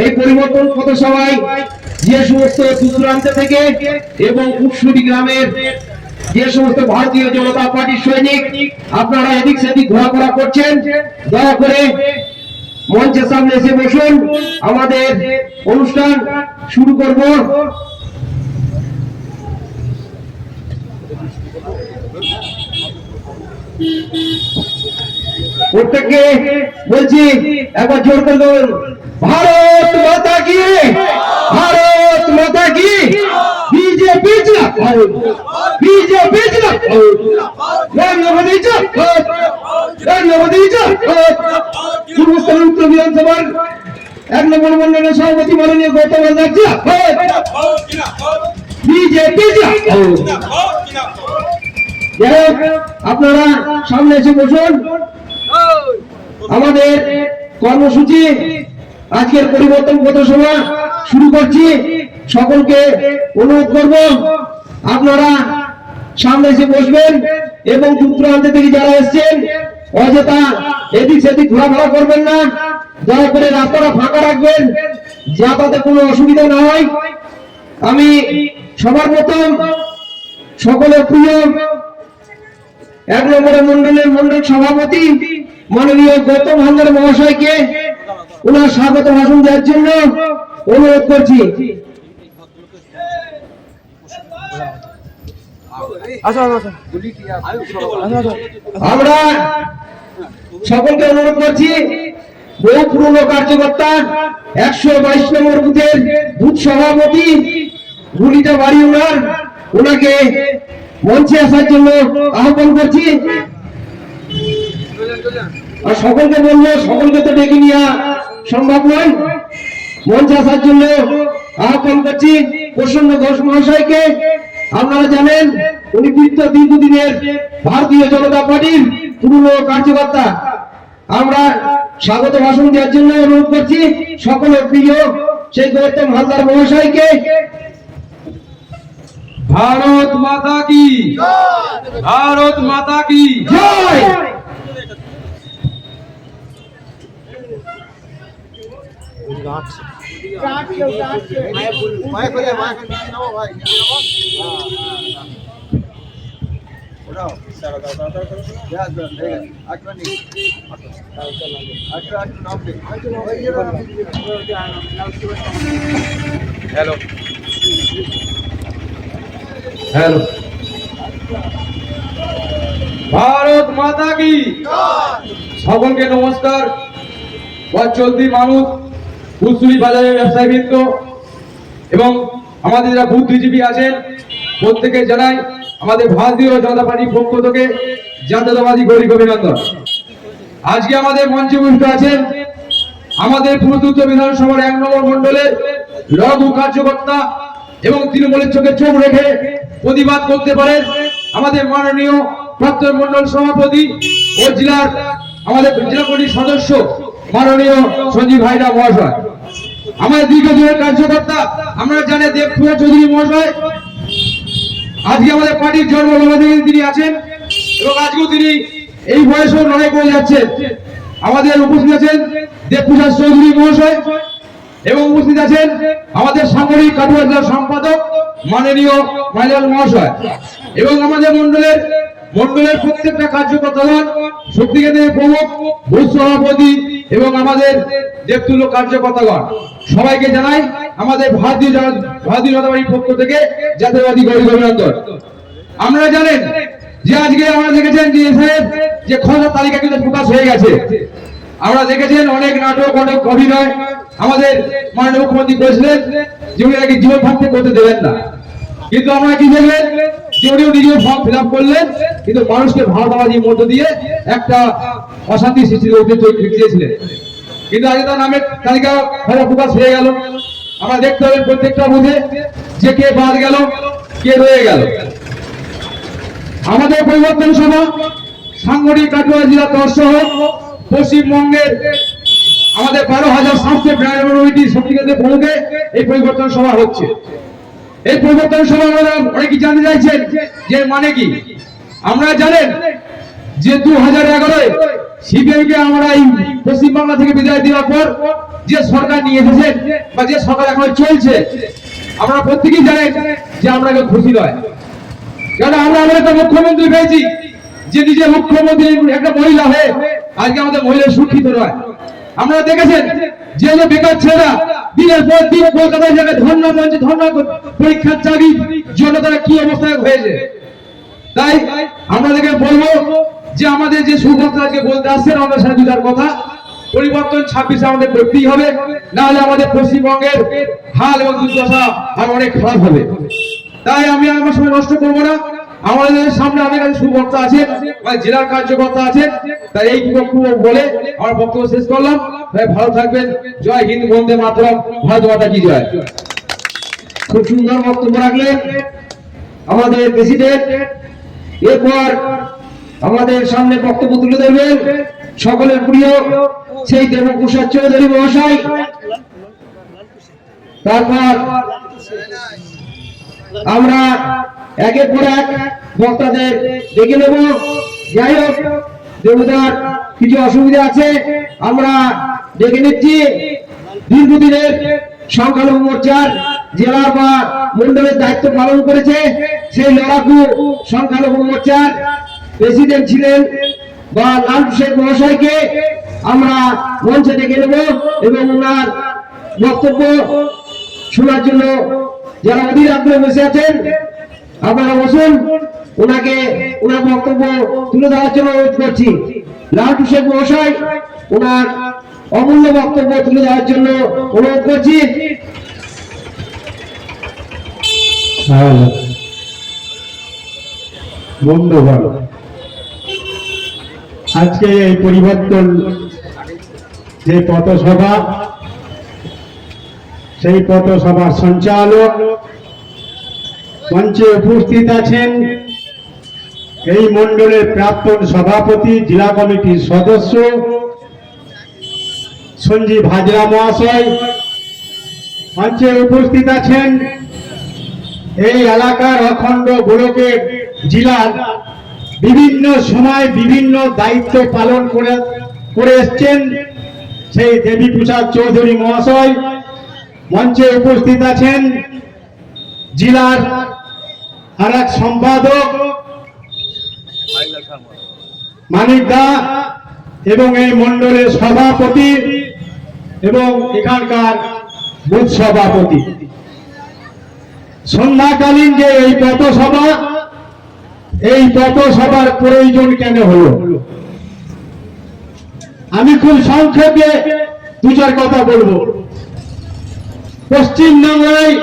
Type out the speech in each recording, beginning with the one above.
এই পরিবর্তন পথসভায় যে সমস্ত দূরান্ত থেকে এবং কুশলী গ্রামের যে সমস্ত ভারতীয় জনতা পার্টির সৈনিক আপনারা এদিক সেদিক ঘোরাফেরা করছেন, দয়া করে মঞ্চের সামনে এসে বসুন। আমাদের অনুষ্ঠান শুরু করব। প্রত্যেককে বলছি একবার জোর করে বলুন, ভারত মাতা কি, ভারত মাতা কি, বিজেপি জিন্দাবাদ, বিজেপি জিন্দাবাদ, নরেন্দ্র মোদী জিন্দাবাদ, নরেন্দ্র মোদী জিন্দাবাদ। পূর্বস্থল উত্তর বিধানসভার 1 নম্বর মন্ডলের সভাপতি মাননীয় গৌতম হালদার জিন্দাবাদ, বিজেপি জিন্দাবাদ। আপনারা সামনে এসে বসুন। আমাদের কর্মসূচি আজকের পরিবর্তন পথসভা শুরু করছি। সকলকে অনুরোধ করব আপনারা সামনে এসে বসবেন এবং দূর দূরান্ত থেকে যারা এসছেন অযথা এদিক সেদিক ঘোরাফেরা করবেন না। দয়া করে রাস্তাটা ফাঁকা রাখবেন যাতে কোনো অসুবিধা না হয়। আমি সবার প্রথম সকলের প্রিয় 1 নম্বর মন্ডলের মন্ডল সভাপতি মাননীয় গৌতম হালদার মহাশয়কে ওনার স্বাগত ভাষণ দেওয়ার জন্য অনুরোধ করছি। আমরা সকলকে অনুরোধ করছি, বহু পুরনো কার্যকর্তা 122 নম্বর বুথের বুথ সভাপতি গুলিটা বাড়ি ওনাকে মঞ্চে আসার জন্য আহ্বান করছি। আর সকলকে বলবো, সকলকে তো ডেকে নেওয়া সম্ভব নয়, মঞ্চে আসার জন্য আহ্বান করছি প্রসন্ন ঘোষ মহাশয়কে। আপনারা জানেন উনি দীর্ঘদিনের ভারতীয় জনতা পার্টির পুরনো কার্যকর্তা। আমরা স্বাগত ভাষণ দেওয়ার জন্য অনুরোধ করছি সকলের প্রিয় সেই গৌতম হালদার মহাশয়কে। भारत माता की, भारत माता की জয়। हेलो হ্যালো, भारत माता की সকলকে নমস্কার। চলতি মানুষ, কুশলী বাজারের ব্যবসায়ীবৃন্দ এবং আমাদের যারা বুদ্ধিজীবী আছেন প্রত্যেকে জানাই আমাদের ভারতীয় জনতা পার্টির পক্ষ থেকে জাতীয়তাবাদী গরিব অভিনন্দন। আজকে আমাদের মঞ্চে উপস্থিত আছেন আমাদের পূর্ব বিধানসভার 1 নম্বর মন্ডলের লঘু কার্যকর্তা এবং তৃণমূলের চোখে চোখ রেখে প্রতিবাদ করতে পারেন আমাদের মাননীয় প্রাক্তন মন্ডল সভাপতি ও জেলার আমাদের জেলা কমিটির সদস্য মাননীয় সঞ্জীব ভাইরা মহাশয়। আমাদের দীর্ঘদিনের কার্যকর্তা আমরা জানি দেবপ্রিয় চৌধুরী মহাশয়। আজকে আমাদের পার্টির জন্মলগ্ন তিনি আছেন এবং আজকেও তিনি এই বয়সেও লড়াই করে যাচ্ছেন। আমাদের উপস্থিত আছেন দেবপ্রসাদ চৌধুরী মহাশয় এবং উপস্থিত আছেন আমাদের সাংগঠনিক কাঠুয়া জেলার সম্পাদক মাননীয় মাইলাল মহাশয় এবং আমাদের মন্ডলের প্রত্যেকটা কার্যকর্তাগণ, শক্তি কেন্দ্রের প্রমুখ, বুথ সভাপতি এবং আমাদের দেবতুল্য কার্যকর্তাগণ সবাইকে জানাই আমাদের ভারতীয় জনতা পার্টির পক্ষ থেকে জাতীয়বাদী গরিব অভিনন্দন। আমরা জানেন যে আজকে আমরা দেখেছেন যে সাহেব যে খসড়া তালিকা কিন্তু প্রকাশ হয়ে গেছে। আমরা দেখেছেন অনেক নাটক, অনেক অভিনয় আমাদের মাননীয় মুখ্যমন্ত্রী করেছিলেন যে উনি নাকি জীবন থাকতে করতে দেবেন না, কিন্তু আমরা কি দেখলেন যে উনিও নিজেও ফর্ম ফিল আপ করলেন, কিন্তু মানুষকে ভাওতাবাজির মধ্য দিয়ে একটা অশান্তি সৃষ্টি করতে চেয়েছিলেন। কিন্তু আজকে তার নামের তালিকা প্রকাশ হয়ে গেল। আমরা দেখতে হবে প্রত্যেকটা বুথে যে কে বাদ গেল, কে রয়ে গেল। আমাদের পরিবর্তন সভা সাংগঠনিক কাঠুয়া জেলা সহ পশ্চিমবঙ্গের আমাদের 12,792টি শক্তি কেন্দ্রের প্রমুখে এই পরিবর্তন সভা হচ্ছে। এই পরিবর্তন সভা আমরা অনেকে জানতে চাইছেন যে মানে কি। আমরা জানেন যে 2011-এ সিপিএমকে আমরা এই পশ্চিমবাংলা থেকে বিদায় দেওয়ার পর যে সরকার নিয়ে এসেছেন বা যে সরকার এখন চলছে, আমরা প্রত্যেকেই জানেন যে আমরা কেউ খুশি নয়। কারণ আমরা এমন একটা মুখ্যমন্ত্রী পেয়েছি যে নিজে মুখ্যমন্ত্রী একটা মহিলা হয়ে আজকে আমাদের মহিলা সুরক্ষিত নয়। আপনারা দেখেছেন যে বেকার ছেলেরা দিনের পর দিন কলকাতায় জায়গায় ধর্ণা মঞ্চে ধর্ণা পরীক্ষার চাকরির জন্য তারা কি অবস্থায় হয়েছে। তাই আমাদেরকে বলবো যে আমাদের যে সুভদ্র আজকে বলতে আসছেন আমাদের সাথে দুটার কথা, পরিবর্তন 26 আমাদের করতেই হবে, না হলে আমাদের পশ্চিমবঙ্গের হাল এবং দুর্দশা আর অনেক খারাপ হবে। তাই আমি আমার সময় নষ্ট করবো না, আমাদের সামনে অনেক কাছে সুবক্তা আছেন, জেলার কার্যকর্তা আছেন। তাই এই বক্তব্য বলে আমার বক্তব্য শেষ করলাম। ভাই ভালো থাকবেন। জয় হিন্দ, বন্দে মাতরম, ভারত মাতা কি জয়। খুব সুন্দর বক্তব্য রাখলেন আমাদের প্রেসিডেন্ট। এরপর আমাদের সামনে বক্তব্য তুলে দেবেন সকলের প্রিয় সেই দেবপ্রসাদ চৌধুরী মহাশয়। তারপর আমরা একের পর এক বক্তাদের দেখে নেব। যাই হোক, দেবতার কিছু অসুবিধা আছে, আমরা দেখে নিচ্ছি। দীর্ঘদিনের সংখ্যালঘু মোর্চার জেলা বা মন্ডলের দায়িত্ব পালন করেছে সেই লড়াকু সংখ্যালঘু মোর্চার প্রেসিডেন্ট ছিলেন বা লালটু শেখ মহাশয়কে আমরা মঞ্চে ডেকে নেব এবং ওনার বক্তব্য শোনার জন্য যারা অধীর আগ্রহে বসে আছেন আপনারা বসুন। ওনাকে ওনার বক্তব্য তুলে দেওয়ার জন্য অনুরোধ করছি। লালটু শেখ মহাশয় ওনার অমূল্য বক্তব্য তুলে দেওয়ার জন্য অনুরোধ করছি। বন্ধুগণ, আজকে এই পরিবর্তন যে পথসভা, সেই পথসভার সঞ্চালক মঞ্চে উপস্থিত আছেন এই মণ্ডলের প্রাক্তন সভাপতি, জেলা কমিটির সদস্য সঞ্জীব হাজরা মহাশয়। মঞ্চে উপস্থিত আছেন এই এলাকার অখণ্ড গোলকের জেলার বিভিন্ন সময় বিভিন্ন দায়িত্ব পালন করে এসছেন সেই দেবীপ্রসাদ চৌধুরী মহাশয়। মঞ্চে উপস্থিত আছেন জেলার আর এক সম্পাদক মানিক দা এবং এই মণ্ডলের সভাপতি এবং এখানকার বুথ সভাপতি। সন্ধ্যাকালীন যে এই পথসভা, এই পথসভার প্রয়োজন কেন হলো, আমি খুব সংক্ষেপে দু চার কথা বলবো। পশ্চিমবাংলায়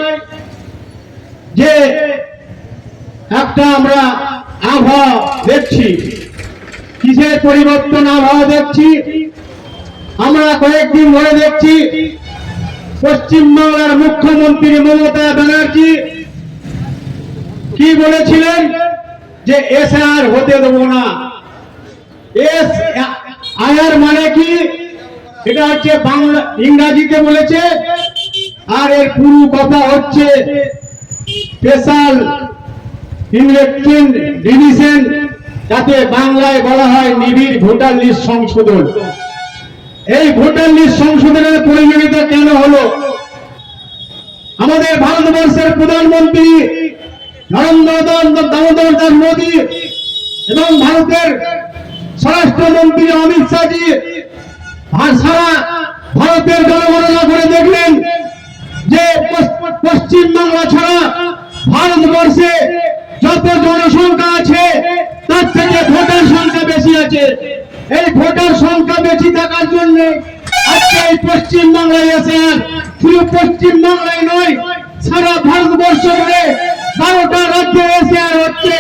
যে একটা আমরা আবহাওয়া দেখছি, কিসের পরিবর্তন আবহাওয়া দেখছি, আমরা কয়েকদিন ধরে দেখছি পশ্চিমবাংলার মুখ্যমন্ত্রী মমতা ব্যানার্জি কি বলেছিলেন যে এসআর হতে দেবো না। এসআর মানে কি, এটা হচ্ছে বাংলা ইংরেজিতে বলেছে, আর এর পুরো কথা হচ্ছে স্পেশাল ইলেকশন ডিভিশন, যাতে বাংলায় বলা হয় নিবিড় ভোটার লিস্ট সংশোধন। এই ভোটার লিস্ট সংশোধনের প্রয়োজনীয়তা কেন হলো? আমাদের ভারতবর্ষের প্রধানমন্ত্রী নরেন্দ্র দামোদর দাস মোদী এবং ভারতের স্বরাষ্ট্রমন্ত্রী অমিত শাহজি সারা ভারতের জনগণনা করে দেখলেন যে পশ্চিমবাংলা ছাড়া ভারতবর্ষে যত জনসংখ্যা আছে তার থেকে ভোটার সংখ্যা বেশি আছে। এই ভোটার সংখ্যা বেশি থাকার জন্য আজকে এই পশ্চিমবাংলায় এসে, শুধু পশ্চিমবাংলায় নয় সারা ভারতবর্ষ জুড়ে 12টা রাজ্যে এসিআর হচ্ছে।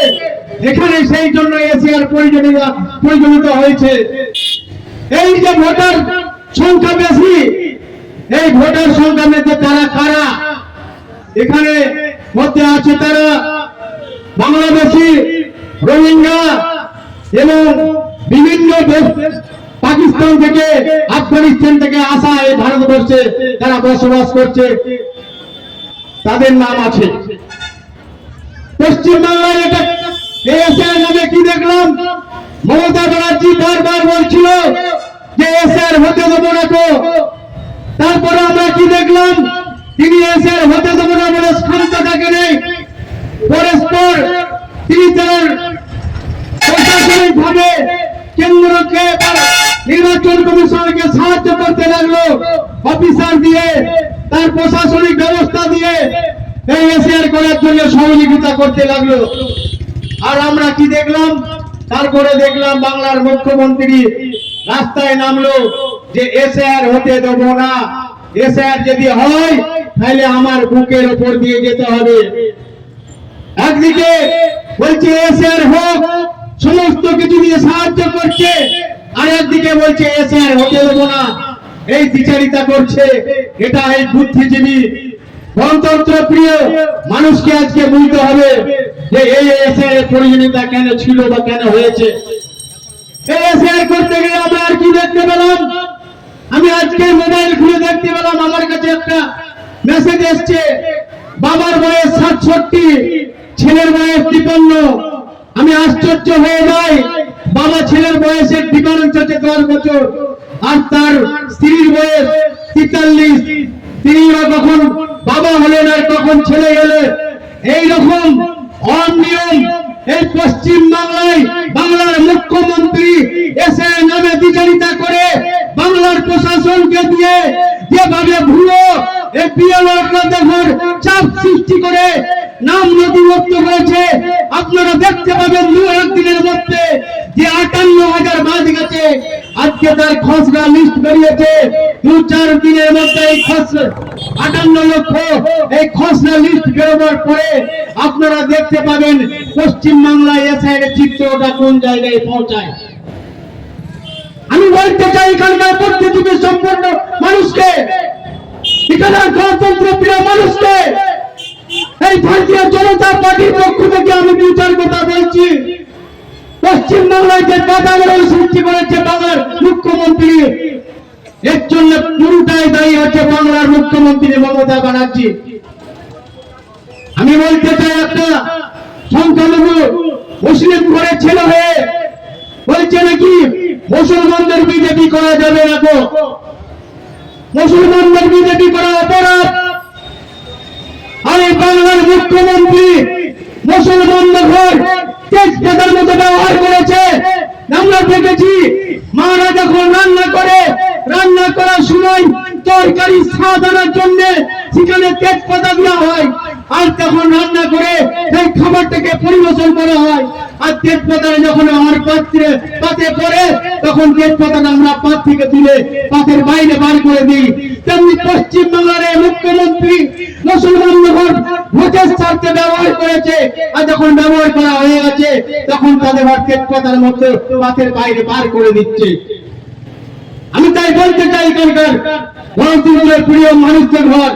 এখানে সেই জন্য এসিআর প্রয়োজনীয়তা হয়েছে। এই যে ভোটার সংখ্যা বেশি, এই ভোটার সংখ্যা মধ্যে তারা কারা? এখানে মধ্যে আছে তারা বাংলাদেশি, রোহিঙ্গা এবং বিভিন্ন পাকিস্তান থেকে, আফগানিস্তান থেকে আসা এই ভারতবর্ষে যারা বসবাস করছে তাদের নাম আছে। পশ্চিমবাংলায় এটা এসআর নামে কি দেখলাম, মমতা ব্যানার্জি বারবার বলছিল যে এসআর হতে দেবো না। তো তারপরে আমরা কি দেখলাম, তিনি এসে হতে দেবো না বলে শান্ত থাকে নেই, পরস্পর তিনি তার প্রশাসনিক ভাবে কেন্দ্রকে নির্বাচন কমিশনকে সাহায্য করতে লাগলো, অফিসার দিয়ে তার প্রশাসনিক ব্যবস্থা দিয়ে এই এসআর করার জন্য সহযোগিতা করতে লাগলো। আর আমরা কি দেখলাম, তারপরে দেখলাম বাংলার মুখ্যমন্ত্রী রাস্তায় নামলো যে এসআর হতে দেবো না, এসআর যদি হয় তাহলে আমার বুকের উপর দিয়ে যেতে হবে। একদিকে বলছে এসআর হোক, সমস্ত কিছু দিয়ে সাহায্য করছে, আর একদিকে বলছে এসআর হতে দেবো না, এই দ্বিচারিতা করছে। এটা এই বুদ্ধিজীবী গণতন্ত্র প্রিয় মানুষকে আজকে বুঝতে হবে যে এই এসআর এর প্রয়োজনীয়তা কেন ছিল বা কেন হয়েছে। এই এসআর করতে গিয়ে আমরা আর কি দেখতে পেলাম, আমি আজকে মোবাইল খুলে দেখতে পেলাম আমার কাছে একটা মেসেজ এসছে, বাবার বয়স 67, ছেলের বয়স 53। আমি আশ্চর্য হয়ে যাই, বাবা ছেলের বয়সের ডিফারেন্স হচ্ছে 10 বছর, আর তার স্ত্রীর বয়স 43। তিনিও কখন বাবা হলেন আর কখন ছেলে হলেন। এইরকম অনিয়ম এই পশ্চিম বাংলায় বাংলার মুখ্যমন্ত্রী এসে নামে বিচারিতা করে বাংলার প্রশাসনকে দিয়ে যেভাবে ভুয়ো এই বিএলওরা দেখুন চাপ সৃষ্টি করে নাম নথিভুক্ত করেছে। আপনারা দেখতে পাবেন 2-1 দিনের মধ্যে যে 58,000 বাদ গেছে, আজকে তার খসড়া লিস্ট বেরিয়েছে। 2-4 দিনের মধ্যে এই খসড়া 58 লক্ষ এই খসড়া লিস্ট বেরোবার পরে আপনারা দেখতে পাবেন পশ্চিম বাংলায় এসআইয়ের চিত্রটা কোন জায়গায় পৌঁছায়। আমি বলতে চাই এখানকার বুদ্ধিজীবী সম্পন্ন মানুষকে, এখানকার গণতন্ত্র প্রিয় মানুষকে, এই ভারতীয় জনতা পার্টির পক্ষ থেকে আমি 2-4 কথা বলছি। পশ্চিম বাংলায় যে বাতাবরণ সৃষ্টি করেছে বাংলার মুখ্যমন্ত্রী, এর জন্য পুরোটাই দায়ী হচ্ছে বাংলার মুখ্যমন্ত্রী মমতা ব্যানার্জি। আমি বলতে চাই একটা সংখ্যালঘু মুসলিম করে ছেলে হয়ে বলছে নাকি মুসলমানদের বিজেপি করা যাবে না, তো মুসলমানদের বিজেপি করা অপরাধ। আর এই বাংলার মুখ্যমন্ত্রী মুসলমানদের ঘর তেজপাতার মতো ব্যবহার করেছে। আমরা দেখেছি মারা যখন রান্না করে, রান্না করার সময় তরকারি স্বাদ আনার জন্য সেখানে তেজপাতা দেওয়া হয়, আর তখন রান্না করে সেই খাবারটাকে পরিবেশন করা হয়। আর তেজপাতা যখন আমার পাতে পড়ে তখন তেজপাতাটা আমরা পাত থেকে তুলে পাতের বাইরে বার করে দিই। তেমনি পশ্চিম বাংলার মুখ্যমন্ত্রী মুসলমানদের ভোটের স্বার্থে ব্যবহার করেছে, আর যখন ব্যবহার করা হয়ে গেছে তখন তাদের তেজপাতার মধ্যে পাতের বাইরে বার করে দিচ্ছে। আমি তাই বলতে চাই এখানকার গণতন্ত্রের প্রিয় মানুষদের ঘর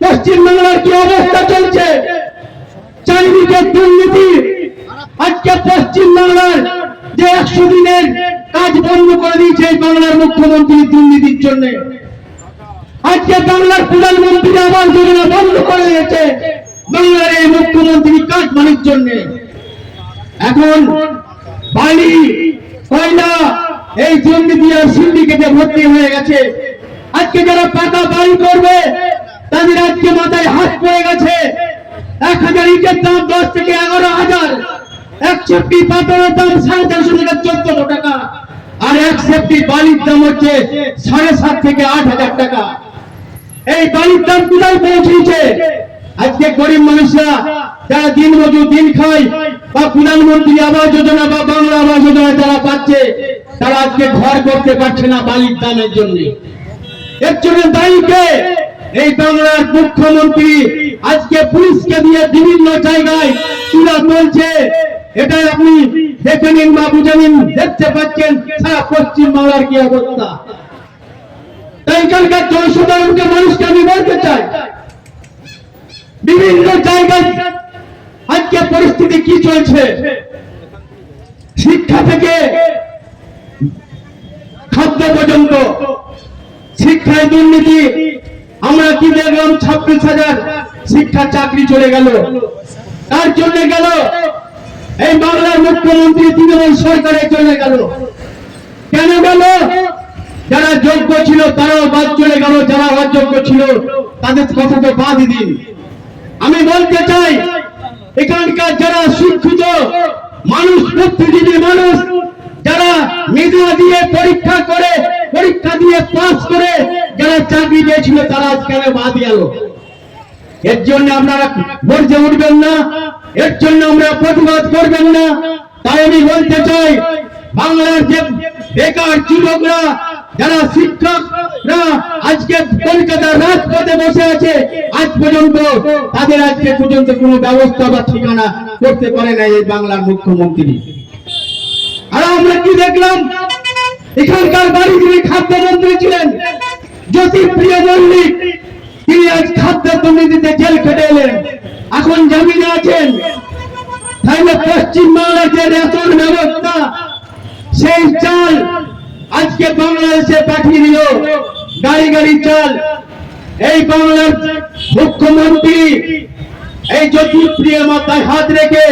পশ্চিম বাংলার কি অবস্থা চলছে, চারিদিকে দুর্নীতি। আজকে পশ্চিম বাংলার যে 100 দিনের কাজ বন্ধ করে দিয়েছে এই বাংলার মুখ্যমন্ত্রী দুর্নীতির জন্য। আজকে বাংলার প্রধানমন্ত্রী আবাস যোজনা বন্ধ করে দিয়েছে বাংলার এই মুখ্যমন্ত্রী কাজ মানির জন্য। এখন বালি কয়লা এই দুর্নীতি আর সিন্ডিকেটে ভর্তি হয়ে গেছে। আজকে যারা পাকা বাড়ি করবে তাদের আজকে মাথায় হাত পড়ে গেছে। 1000 ইটের দাম 10 থেকে 11,000, 1 সেফটি পাথরের দাম 450 থেকে 1400 টাকা, আর 1 সেফটি বালির দাম হচ্ছে 7.5 থেকে 8,000 টাকা। এই বালির দাম কোথায় পৌঁছেছে? আজকে গরিব মানুষরা যারা দিন মজুর দিন খায় বা প্রধানমন্ত্রী আবাস যোজনা বা বাংলা আবাস যোজনা যারা পাচ্ছে তারা আজকে ঘর করতে পারছে না বালির দামের জন্য। এর জন্য দায়ী কে? এই বাংলার মুখ্যমন্ত্রী। আজকে পুলিশকে দিয়ে বিভিন্ন জায়গায় চূড়া তুলছে, এটা আপনি দেখে নিন বা বুঝে নিন, দেখতে পাচ্ছেন সারা পশ্চিম বাংলার কি অবস্থা। তাই এখানকার জনসাধারণকে মানুষকে আমি বলতে চাই বিভিন্ন জায়গায় আজকে পরিস্থিতি কি চলছে, শিক্ষা থেকে খাদ্য পর্যন্ত শিক্ষায় দুর্নীতি। আমরা কি দেখলাম 26,000 শিক্ষা চাকরি চলে গেল। তার জন্য গেল এই বাংলার মুখ্যমন্ত্রী তৃণমূল সরকারে চলে গেল। কেন গেল? যারা যোগ্য ছিল তারাও বাদ চলে গেল, যারা অযোগ্য ছিল তাদের কথা তো বাদই দিন। আমি বলতে চাই এখানকার যারা শিক্ষিত মানুষ, বুদ্ধিজীবী মানুষ, যারা মেধা দিয়ে পরীক্ষা দিয়ে পাস করে যারা চাকরি পেয়েছিল তারা আজকাল বাদ গেল। এর জন্য আপনারা গর্জে উঠবেন না, এর জন্য আমরা প্রতিবাদ করবেন না। তাই আমি বলতে চাই বাংলার যে বেকার যুবকরা, যারা শিক্ষকরা আজকে কলকাতার রাজপথে বসে আছে, আজ পর্যন্ত তাদের আজকে পর্যন্ত কোনো ব্যবস্থা বা ঠিকানা করতে পারে না এই বাংলার মুখ্যমন্ত্রী। আর আমরা কি দেখলাম, এখানকার বাড়ি যিনি খাদ্যমন্ত্রী ছিলেন জ্যোতিপ্রিয় মল্লিক, তিনি আজ খাদ্য দুর্নীতিতে জেল খেটে এলেন, এখন জামিনে আছেন। তাহলে পশ্চিমবাংলার যে রেশন ব্যবস্থা, সেই চাল আজকে বাংলাদেশে পাঠিয়ে দিল, গাড়ি গাড়ি চাল। এই বাংলার মুখ্যমন্ত্রী এই জ্যোতিপ্রিয় মাথায় হাত রেখে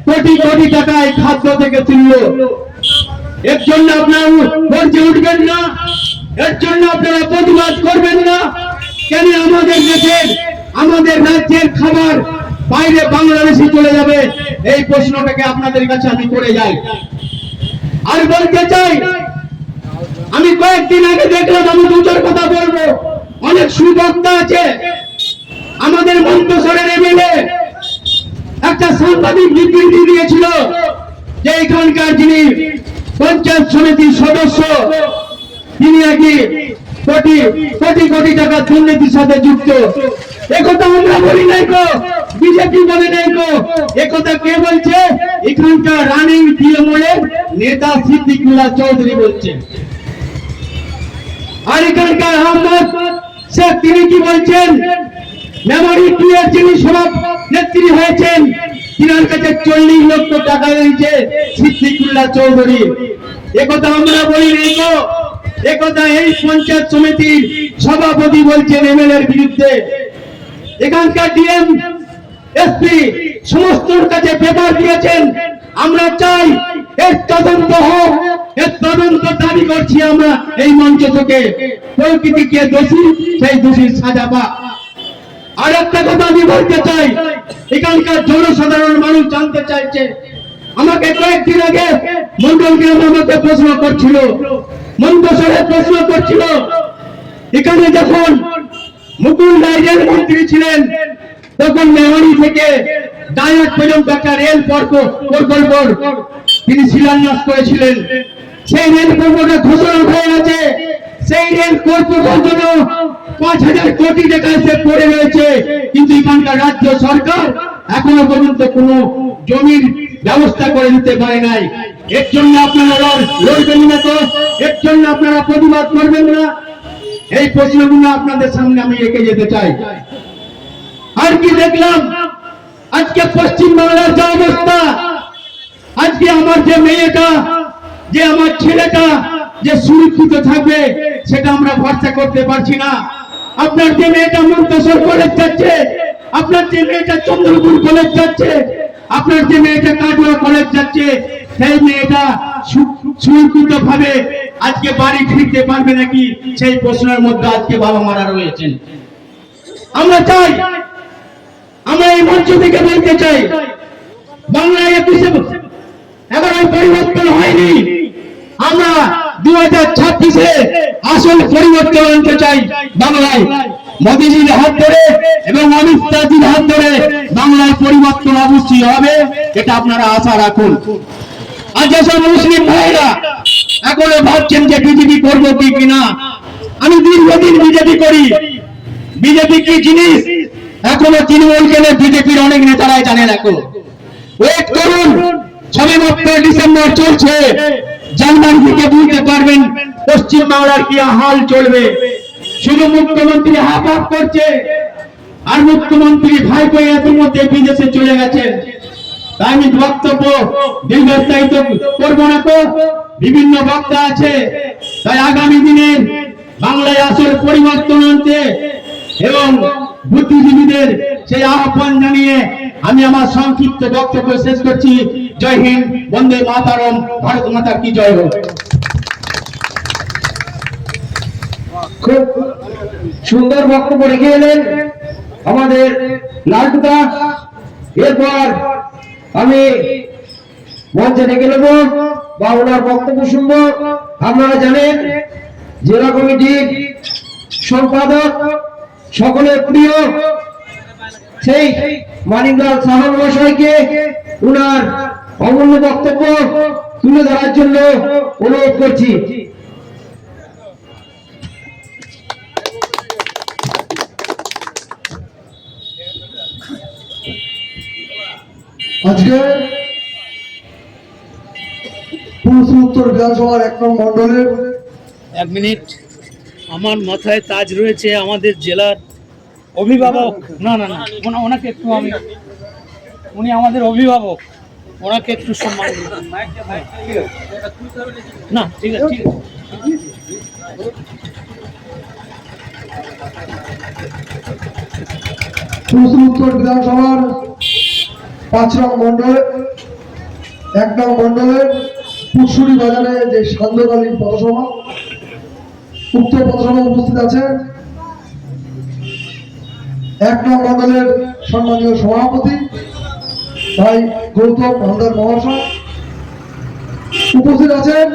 কোটি কোটি টাকায় খাদ্য থেকে তুলল। এর জন্য আপনারা গর্জে উঠবেন না, এর জন্য আপনারা প্রতিবাদ করবেন না। কেন আমাদের দেশের, আমাদের রাজ্যের খাবার বাইরে বাংলাদেশে চলে যাবে, এই প্রশ্নটাকে আপনাদের কাছে আমি করে যাই। আর বলতে চাই, আমি কয়েকদিন আগে দেখলাম, আমি দুটোর কথা বলবো, অনেক সুবক্তা আছে। আমাদের মন্তেশ্বরের এমএলএ একটা সাংবাদিক বিবৃতি দিয়েছিল যে এখানকার যিনি পঞ্চায়েত সমিতির সদস্য, তিনি নাকি কোটি কোটি কোটি টাকা দুর্নীতির সাথে যুক্ত। একথা আমরা বলি নাই গো, বিজেপি বলে নাই গো, একথা কে বলছে? এখানকার রানিং তৃণমূলের নেতা সিদ্দিকুল্লাহ চৌধুরী বলছে। আর এখানকার আহমদ শেখ তিনি কি বলছেন? মেমোরি 2 এর যিনি সভানেত্রী হয়েছেন, তিনার কাছে 40 লক্ষ টাকা দিয়েছে সিদ্দিকুল্লাহ চৌধুরী। একথা আমরা বলি নাই গো, একথা এই পঞ্চায়েত সমিতির সভাপতি বলছেন এমএলএর বিরুদ্ধে। এখানকার ডিএম, এসপি সমস্তর কাছে পেপার দিয়েছেন। আমরা চাই এর তদন্ত হোক, এর তদন্ত দাবি করছি আমরা এই মঞ্চ থেকে। প্রকৃতিকে দোষী, সেই দোষীর সাজা পাক। আর একটা কথা আমি বলতে চাই, এখানকার জনসাধারণ মানুষ জানতে চাইছে। আমাকে কয়েকদিন আগে মন্ডল গ্রাম আমাকে প্রশ্ন করছিল, মন্তেশ্বরে প্রশ্ন করছিল, এখানে যখন মুকুল রায় রেল মন্ত্রী ছিলেন তখন মেমারি থেকে ডায়াট পর্যন্ত একটা রেল প্রকল্প তিনি শিলান্যাস করেছিলেন। সেই রেল প্রকল্পটা ঘোষণা হয়ে আছে, সেই রেল প্রকল্পের জন্য 5,000 কোটি টাকা এসে পড়ে রয়েছে, কিন্তু এখানকার রাজ্য সরকার এখনো পর্যন্ত কোনো জমির ব্যবস্থা করে দিতে পারে নাই। এর জন্য আপনারা লড়বেন না তো? এর জন্য আপনারা প্রতিবাদ করবেন না? এই প্রশ্নগুলো আপনাদের সামনে আমি রেখে যেতে চাই। আর কি দেখলাম আজকে পশ্চিম বাংলার যে অবস্থা, আজকে আমার যে মেয়েটা, যে আমার ছেলেটা যে সুরক্ষিত থাকবে সেটা আমরা ভরসা করতে পারছি না। আপনার যে মেয়েটা মন্তেশ্বর কলেজ যাচ্ছে, আপনার যে মেয়েটা চন্দ্রপুর কলেজ যাচ্ছে, আপনার যে মেয়েটা কাটোয়া কলেজ যাচ্ছে, সেই মেয়েটা সুরক্ষিত ভাবে আজকে বাড়ি ফিরতে পারবে নাকি, সেই প্রশ্নের মধ্যে আজকে বাবা মারা রয়েছেন। আমরা চাই, আমরা এই মঞ্চ থেকে বলতে চাই, বাংলায় 21 এবার পরিবর্তন হয়নি। আমরা 2026-এ আসল পরিবর্তন আনতে চাই বাংলায়। মোদীজির হাত ধরে এবং অমিত শাহজির হাত ধরে বাংলায় পরিবর্তন অবশ্যই হবে, এটা আপনারা আশা রাখুন। আর যেসব মুসলিম ভাইরা এখনো ভাবছেন যে বিজেপি করবো কি কিনা, আমি দীর্ঘদিন বিজেপি করি। বিজেপি কি জিনিস এখনো তৃণমূল কেন বিজেপির অনেক নেতারাই জানেন। এখন ওয়েট করুন, সবেমাত্র ডিসেম্বর চলছে, জানুয়ারি থেকে বুঝতে পারবেন পশ্চিম বাংলার কি হাল চলবে। শুধু মুখ্যমন্ত্রী হাফ হাফ করছে, আর মুখ্যমন্ত্রী ভাইপো এর মধ্যে বিদেশে চলে গেছেন। তাই আমি বক্তব্য দীর্ঘস্থায়িত করবো না, তো বিভিন্ন বক্তা আছে। তাই আগামী দিনের বাংলায় আসল পরিবর্তন আনতে এবং বুদ্ধিজীবীদের সেই আহ্বান জানিয়ে আমি আমার সংক্ষিপ্ত বক্তব্য শেষ করছি। জয় হিন্দ, বন্দে মাতরম, ভারত মাতা কি জয় হোক। খুব সুন্দর বক্তব্য রেখে এলেন আমাদের লালটুদা। এরপর আমি মঞ্চে ডেকে নেব বা ওনার বক্তব্য শুনবো। আপনারা জানেন জেলা কমিটির সম্পাদক সকলের প্রিয় সেই মানিকলাল সাহা মহাশয়কে ওনার অমূল্য বক্তব্য তুলে ধরার জন্য অনুরোধ করছি। আজকে পুরুষ উত্তর বিধানসভার 1 নং মন্ডলের এক মিনিট, আমার মাথায় তাজ রয়েছে আমাদের জেলার অভিভাবক। না না না, ওনাকে একটু উনি আমাদের অভিভাবক, ওনাকে একটু সম্মান দিন। না ঠিক আছে, ঠিক আছে। পুরুষ উত্তর বিধানসভার 5 নং মন্ডল 1 নং মন্ডলের পুরসুরি বাজারে যে সান্ধ্যকালীন পথসভা, উক্ত পথসভা উপস্থিত আছেন 1 নং মন্ডলের সম্মানীয় সভাপতি ভাই গৌতম হালদার মহাশয়, উপস্থিত আছেন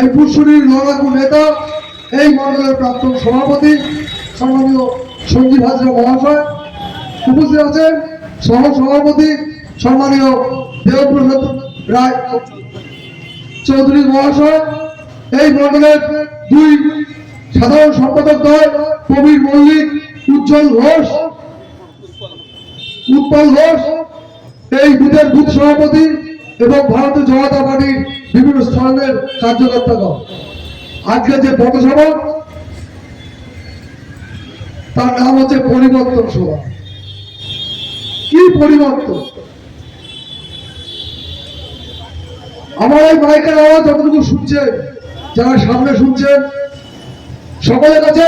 এই পুরসুরির লড়াকু নেতা এই মন্ডলের প্রাক্তন সভাপতি সম্মানীয় সঞ্জীব হাজরা মহাশয়, উপস্থিত আছেন সহ সভাপতি সম্মানীয় দেবপ্রসাদ রায় চৌধুরী মহাশয়, এই মন্ডলের 2 সাধারণ সম্পাদক দ্বয় কবির মল্লিক, উজ্জ্বল ঘোষ, উৎপল ঘোষ, এই বুথের বুথ সভাপতি এবং ভারতীয় জনতা পার্টির বিভিন্ন স্থানের কার্যকর্তাগণ। আজকে যে পথসভা তার নাম হচ্ছে পরিবর্তন সভা। কি পরিবর্তন? আমার এই মাইকের আওয়াজ যতটুকু শুনছেন, যারা সামনে শুনছেন, সকলের কাছে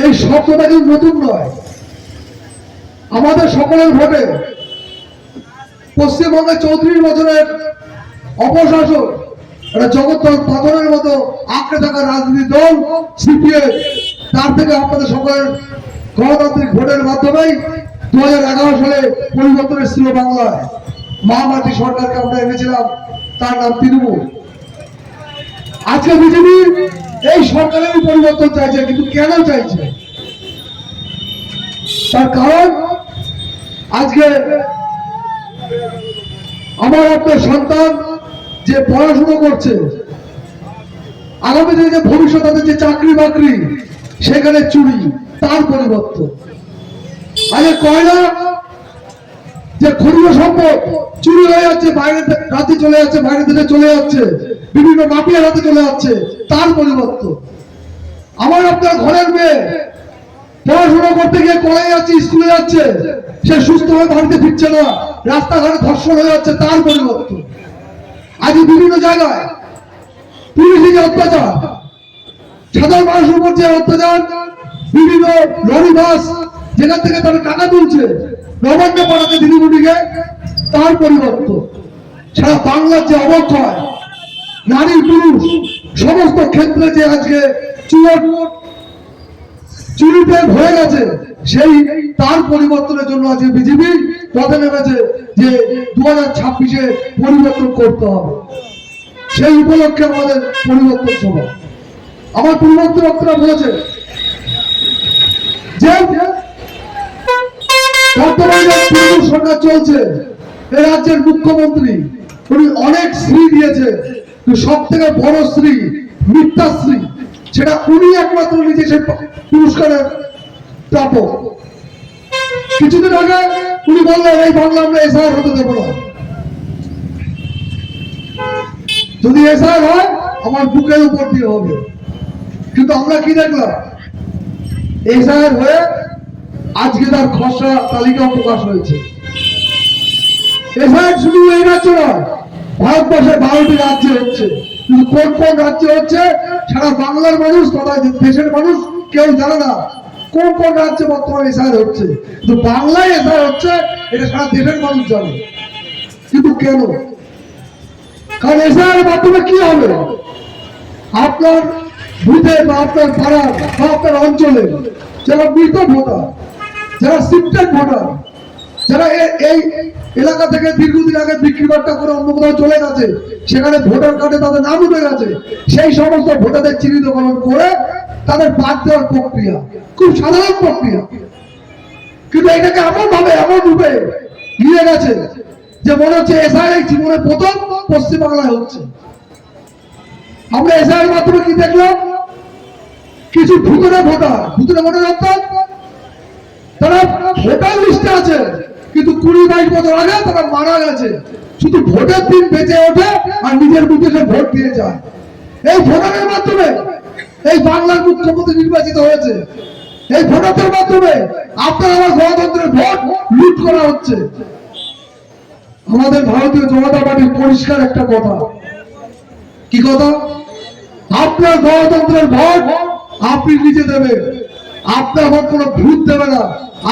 এই শব্দটা কিন্তু নতুন নয়। আমাদের সকলের ভোটে পশ্চিমবঙ্গে 34 বছরের অপশাসন, একটা জগত্তর পাথরের মতো আঁকড়ে থাকা রাজনীতি দল সিপিএম, তার থেকে আপনাদের সকলের গণতান্ত্রিক ভোটের মাধ্যমেই 2011 সালে পরিবর্তন এসেছিল বাংলায়। মা মাটি সরকারকে আমরা এনেছিলাম, তার নাম তৃণমূল। আজকে বিজেপি এই সরকারের পরিবর্তন চাইছে, কিন্তু কেন চাইছে? তার কারণ আজকে আমার আপনার সন্তান যে পড়াশোনা করছে, আগামী দিনে যে ভবিষ্যৎ তাদের যে চাকরি বাকরি, সেখানে চুরি, তার পরিবর্তন। আগে কয়লা যে খনিজ সম্পদ চুরি হয়ে যাচ্ছে, বাইরে রাতে চলে যাচ্ছে, বাইরে থেকে চলে যাচ্ছে, বিভিন্ন মাফিয়ার হাতে চলে যাচ্ছে, তার পরিবর্তন। আমার আপনার ঘরের মেয়ে পড়াশোনা করতে গিয়ে কলেজে যাচ্ছে, স্কুলে যাচ্ছে, সে সুস্থ হয়ে বাড়িতে ফিরছে না, রাস্তাঘাটে ধর্ষণ হয়ে যাচ্ছে, তার পরিবর্তন। আজ বিভিন্ন জায়গায় পুলিশি যে অত্যাচার, সাধারণ মানুষের উপর যে অত্যাচার, বিভিন্ন লরি বাস যেখান থেকে তারা টাকা তুলছে নবান্ন পাড়াতে দিদিমণিকে, তার পরিবর্তন। সারা বাংলার যে অবক্ষয়, নারী পুরুষ সমস্ত ক্ষেত্রে যে আজকে চুরিতে ভরে গেছে, সেই তার পরিবর্তনের জন্য আজকে বিজেপি পথে নেমেছে যে 2026-এ পরিবর্তন করতে হবে। সেই উপলক্ষে আমাদের পরিবর্তন সভা। আমার পূর্ববর্তী বক্তারা বলেছে যে বর্তমানে তৃণমূল সরকার চলছে, এ রাজ্যের মুখ্যমন্ত্রী উনি অনেক শ্রী দিয়েছে, সব থেকে বড় শ্রী মিথ্যাশ্রী, সেটা উনি একমাত্র নিজে সে পুরস্কারের প্রাপক। কিছুদিন আগে উনি বললেন এই বাংলা আমরা এসআইআর হতে দেবো না, যদি এসআইআর হয় আমার বুকের উপর দিয়ে হবে। কিন্তু আমরা কি দেখলাম? এসআইআর হয়ে আজকে তার খসড়া তালিকা প্রকাশ হয়েছে। এসআইআর শুধু এই রাজ্য নয়, ভারতবর্ষের 12টি রাজ্যে হচ্ছে, কিন্তু কোন কোন রাজ্যে হচ্ছে সারা বাংলার মানুষ তথা দেশের মানুষ কেউ জানে না কোন কোন রাজ্যে বর্তমানে এসআইআর হচ্ছে। কিন্তু বাংলায় এসআইআর হচ্ছে, এটা সারা দেশের মানুষ জানে। কিন্তু কেন? কারণ এসআইআর মাধ্যমে কি হবে? আপনার বুথে বা আপনার পাড়ার বা আপনার অঞ্চলে যারা মৃত ভোটার, যারা শিফটেড ভোটার, যারা এই এলাকা থেকে দীর্ঘদিন আগে বিক্রি বাট্টা করে অন্য কোথাও চলে গেছে, সেখানে ভোটার কার্ডে তাদের নাম উঠে গেছে, সেই সমস্ত ভোটারদের চিহ্নিতকরণ করে তাদের বাদ দেওয়ার প্রক্রিয়া খুব সাধারণ প্রক্রিয়া। কিন্তু এটাকে এমন ভাবে এমন রূপে নিয়ে গেছে যে মনে হচ্ছে এসআই জীবনে প্রথম পশ্চিমবাংলায় হচ্ছে। আমরা এসআইয়ের মাধ্যমে কি দেখলাম? কিছু ভুতুরে ভোটার অর্থাৎ তারা ভোটার লিস্টে আছে কিন্তু 20-22 বছর আগে তারা মারা গেছে, শুধু ভোটের দিন বেঁচে ওঠে আর নিজের বুথে সে ভোট দিয়ে যায়। এই ভোটারের মাধ্যমে এই বাংলার মুখ্যমন্ত্রী নির্বাচিত হয়েছে। এই ভোটারদের মাধ্যমে আপনার আমার গণতন্ত্রের ভোট লুট করা হচ্ছে। আমাদের ভারতীয় জনতা পার্টির পরিষ্কার একটা কথা, কি কথা? আপনার গণতন্ত্রের ভোট আপনি নিজে দেবেন, আপনার ভোট কোনো ভূত দেবে না,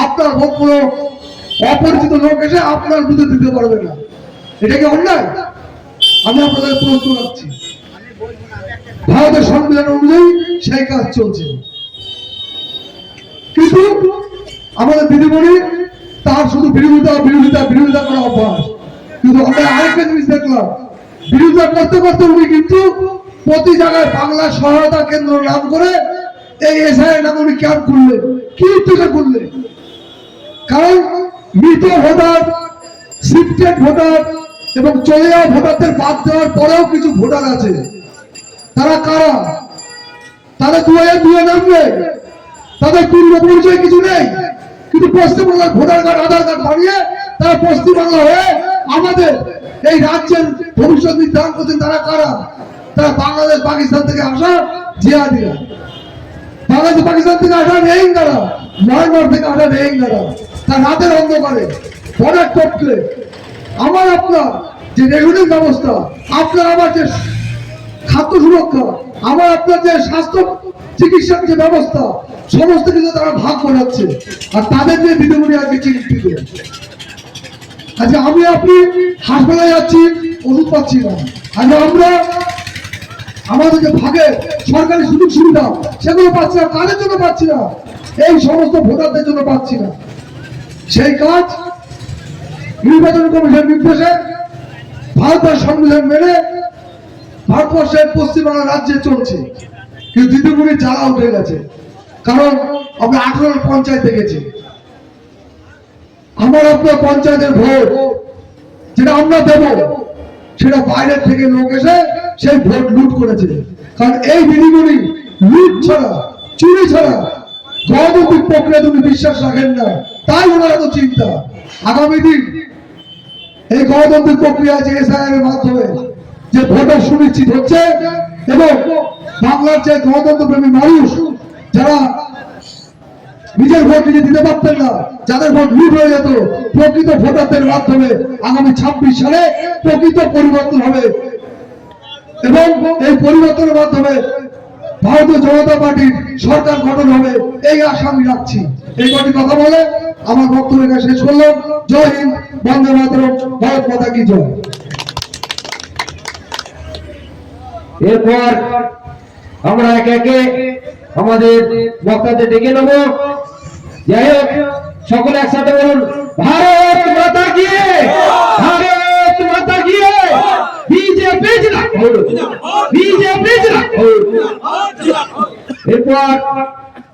আপনার ভোট কোনো অপরিচিত লোক এসে আপনার বুথে দিতে পারবে না। এটা কি অন্যায়? আমি আপনাদের প্রশ্ন রাখছি। ভারতের সংবিধান অনুযায়ী সেই কাজ চলছে, কিন্তু আমাদের দিদিমণি তার শুধু বিরোধিতা করা অভ্যাস। কিন্তু আমরা আরেকটা জিনিস দেখলাম, বিরোধিতা করতে করতে উনি কিন্তু প্রতি জায়গায় বাংলা সহায়তা কেন্দ্র নাম করে এই এসআই নাম উনি ক্যাম্প করলেন। কি উদ্দেশ্যে করলেন? কারণ মৃত ভোটার, শিফটেড ভোটার এবং চলে যাওয়া ভোটারদের বাদ দেওয়ার পরেও কিছু ভোটার আছে। তারা কারা? তারা 2002 নাম নেই, তাদের পূর্ব পরিচয় কিছু নেই, কিন্তু পশ্চিমবাংলার ভোটার কার্ড, আধার কার্ড বানিয়ে তারা পশ্চিমবাংলা হয়ে আমাদের এই রাজ্যের ভবিষ্যৎ নির্ধারণ করছেন। তারা কারা? তারা বাংলাদেশ পাকিস্তান থেকে আসা জিহাদিরা, বাংলাদেশ পাকিস্তান থেকে আসা রোহিঙ্গারা, মায়ানমার থেকে আসা রোহিঙ্গারা। তার রাতের অন্ধকারে বর্ডার টপকে আমার আপনার যে রেগুলেশন ব্যবস্থা, আপনার আমার যে খাদ্য সুরক্ষা, আমার আপনার যে স্বাস্থ্য চিকিৎসার যে ব্যবস্থা, সমস্ত কিছু তারা ভাগ করাচ্ছে। আর তাদের যে দিদিমণি আজকে চিন্তিত। আজকে আমি আপনি হাসপাতালে যাচ্ছি, ওষুধ পাচ্ছি না। আজকে আমরা আমাদের যে ভাগে সরকারি সুযোগ সুবিধা সেগুলো পাচ্ছি না। কাদের জন্য পাচ্ছি না? এই সমস্ত ভোটারদের জন্য পাচ্ছি না। সেই কাজ নির্বাচন কমিশনের নির্দেশে ভারতের সংবিধান মেনে ভারতবর্ষের পশ্চিমবাংলা রাজ্যে চলছে। কিন্তু দিদিমণি জ্বালা উঠে গেছে, কারণ আমরা 18 পঞ্চায়েত দেখেছি। আমার আপনার পঞ্চায়েতের ভোট যেটা আমরা দেব, সেটা বাইরের থেকে লোক এসে সেই ভোট লুট করেছে। কারণ এই দিদিমণি লুট ছাড়া, চুরি ছাড়া গণতান্ত্রিক প্রক্রিয়া তুমি বিশ্বাস রাখেন না, তাই ওনার এত চিন্তা। আগামী দিন এই গণতান্ত্রিক প্রক্রিয়া যে এসআইআর এর মাধ্যমে যে ভোটার সুনিশ্চিত হচ্ছে এবং বাংলার যে গণতন্ত্র প্রেমী মানুষ যারা নিজের ভোট নিজে দিতে পারতেন না, যাদের ভোট লুট হয়ে যেত, প্রকৃত ভোটারদের মাধ্যমে আগামী 26 সালে প্রকৃত পরিবর্তন হবে। এবং এই পরিবর্তনের মাধ্যমে ভারতীয় জনতা পার্টির সরকার গঠন হবে, এই আশা আমি রাখছি। এই কটি কথা বলে আমার বক্তব্য এখানে শেষ করলাম। জয় হিন্দ, বন্দে মাতরম, ভারত মাতা কি জয়। এরপর আমরা একে একে আমাদের বক্তাদের ডেকে নেব। যাই হোক, সকলে একসাথে বলুন, ভারত মাতা কি, ভারত মাতা কি, বিজেপি জিন্দাবাদ, বিজেপি জিন্দাবাদ। এরপর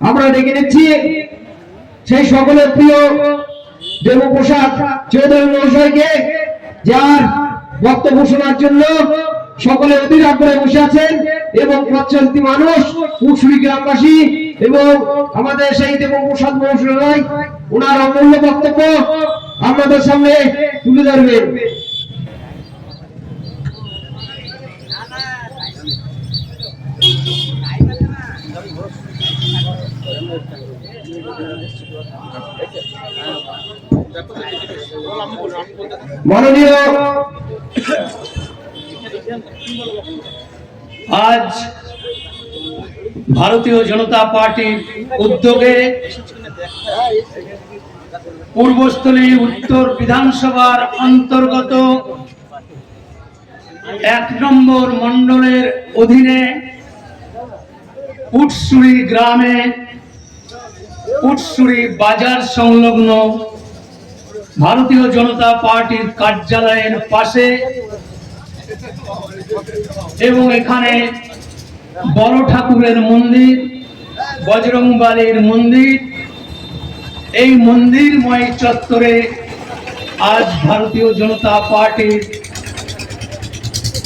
আমরা ডেকে নিচ্ছি সেই সকলের প্রিয় দেবপ্রসাদ চৌধুরী মহাশয়কে, যার বক্তব্য শোনার জন্য সকলে অধীর আগ্রহে বসে আছেন এবং প্রচলিত মানুষ, কুশলী গ্রামবাসী এবং আমাদের সেই দেবপ্রসাদ মহাশয় ওনার অমূল্য বক্তব্য আমাদের সামনে তুলে ধরবেন। মাননীয় আজ ভারতীয় জনতা পার্টির উদ্যোগে পূর্বস্থলী উত্তর বিধানসভার অন্তর্গত 1 নম্বর মণ্ডলের অধীনে উটসুরি গ্রামে উটসুরি বাজার সংলগ্ন ভারতীয় জনতা পার্টির কার্যালয়ের পাশে এবং এখানে বড় ঠাকুরের মন্দির, বজরংবলীর মন্দির, এই মন্দিরময় চত্বরে আজ ভারতীয় জনতা পার্টির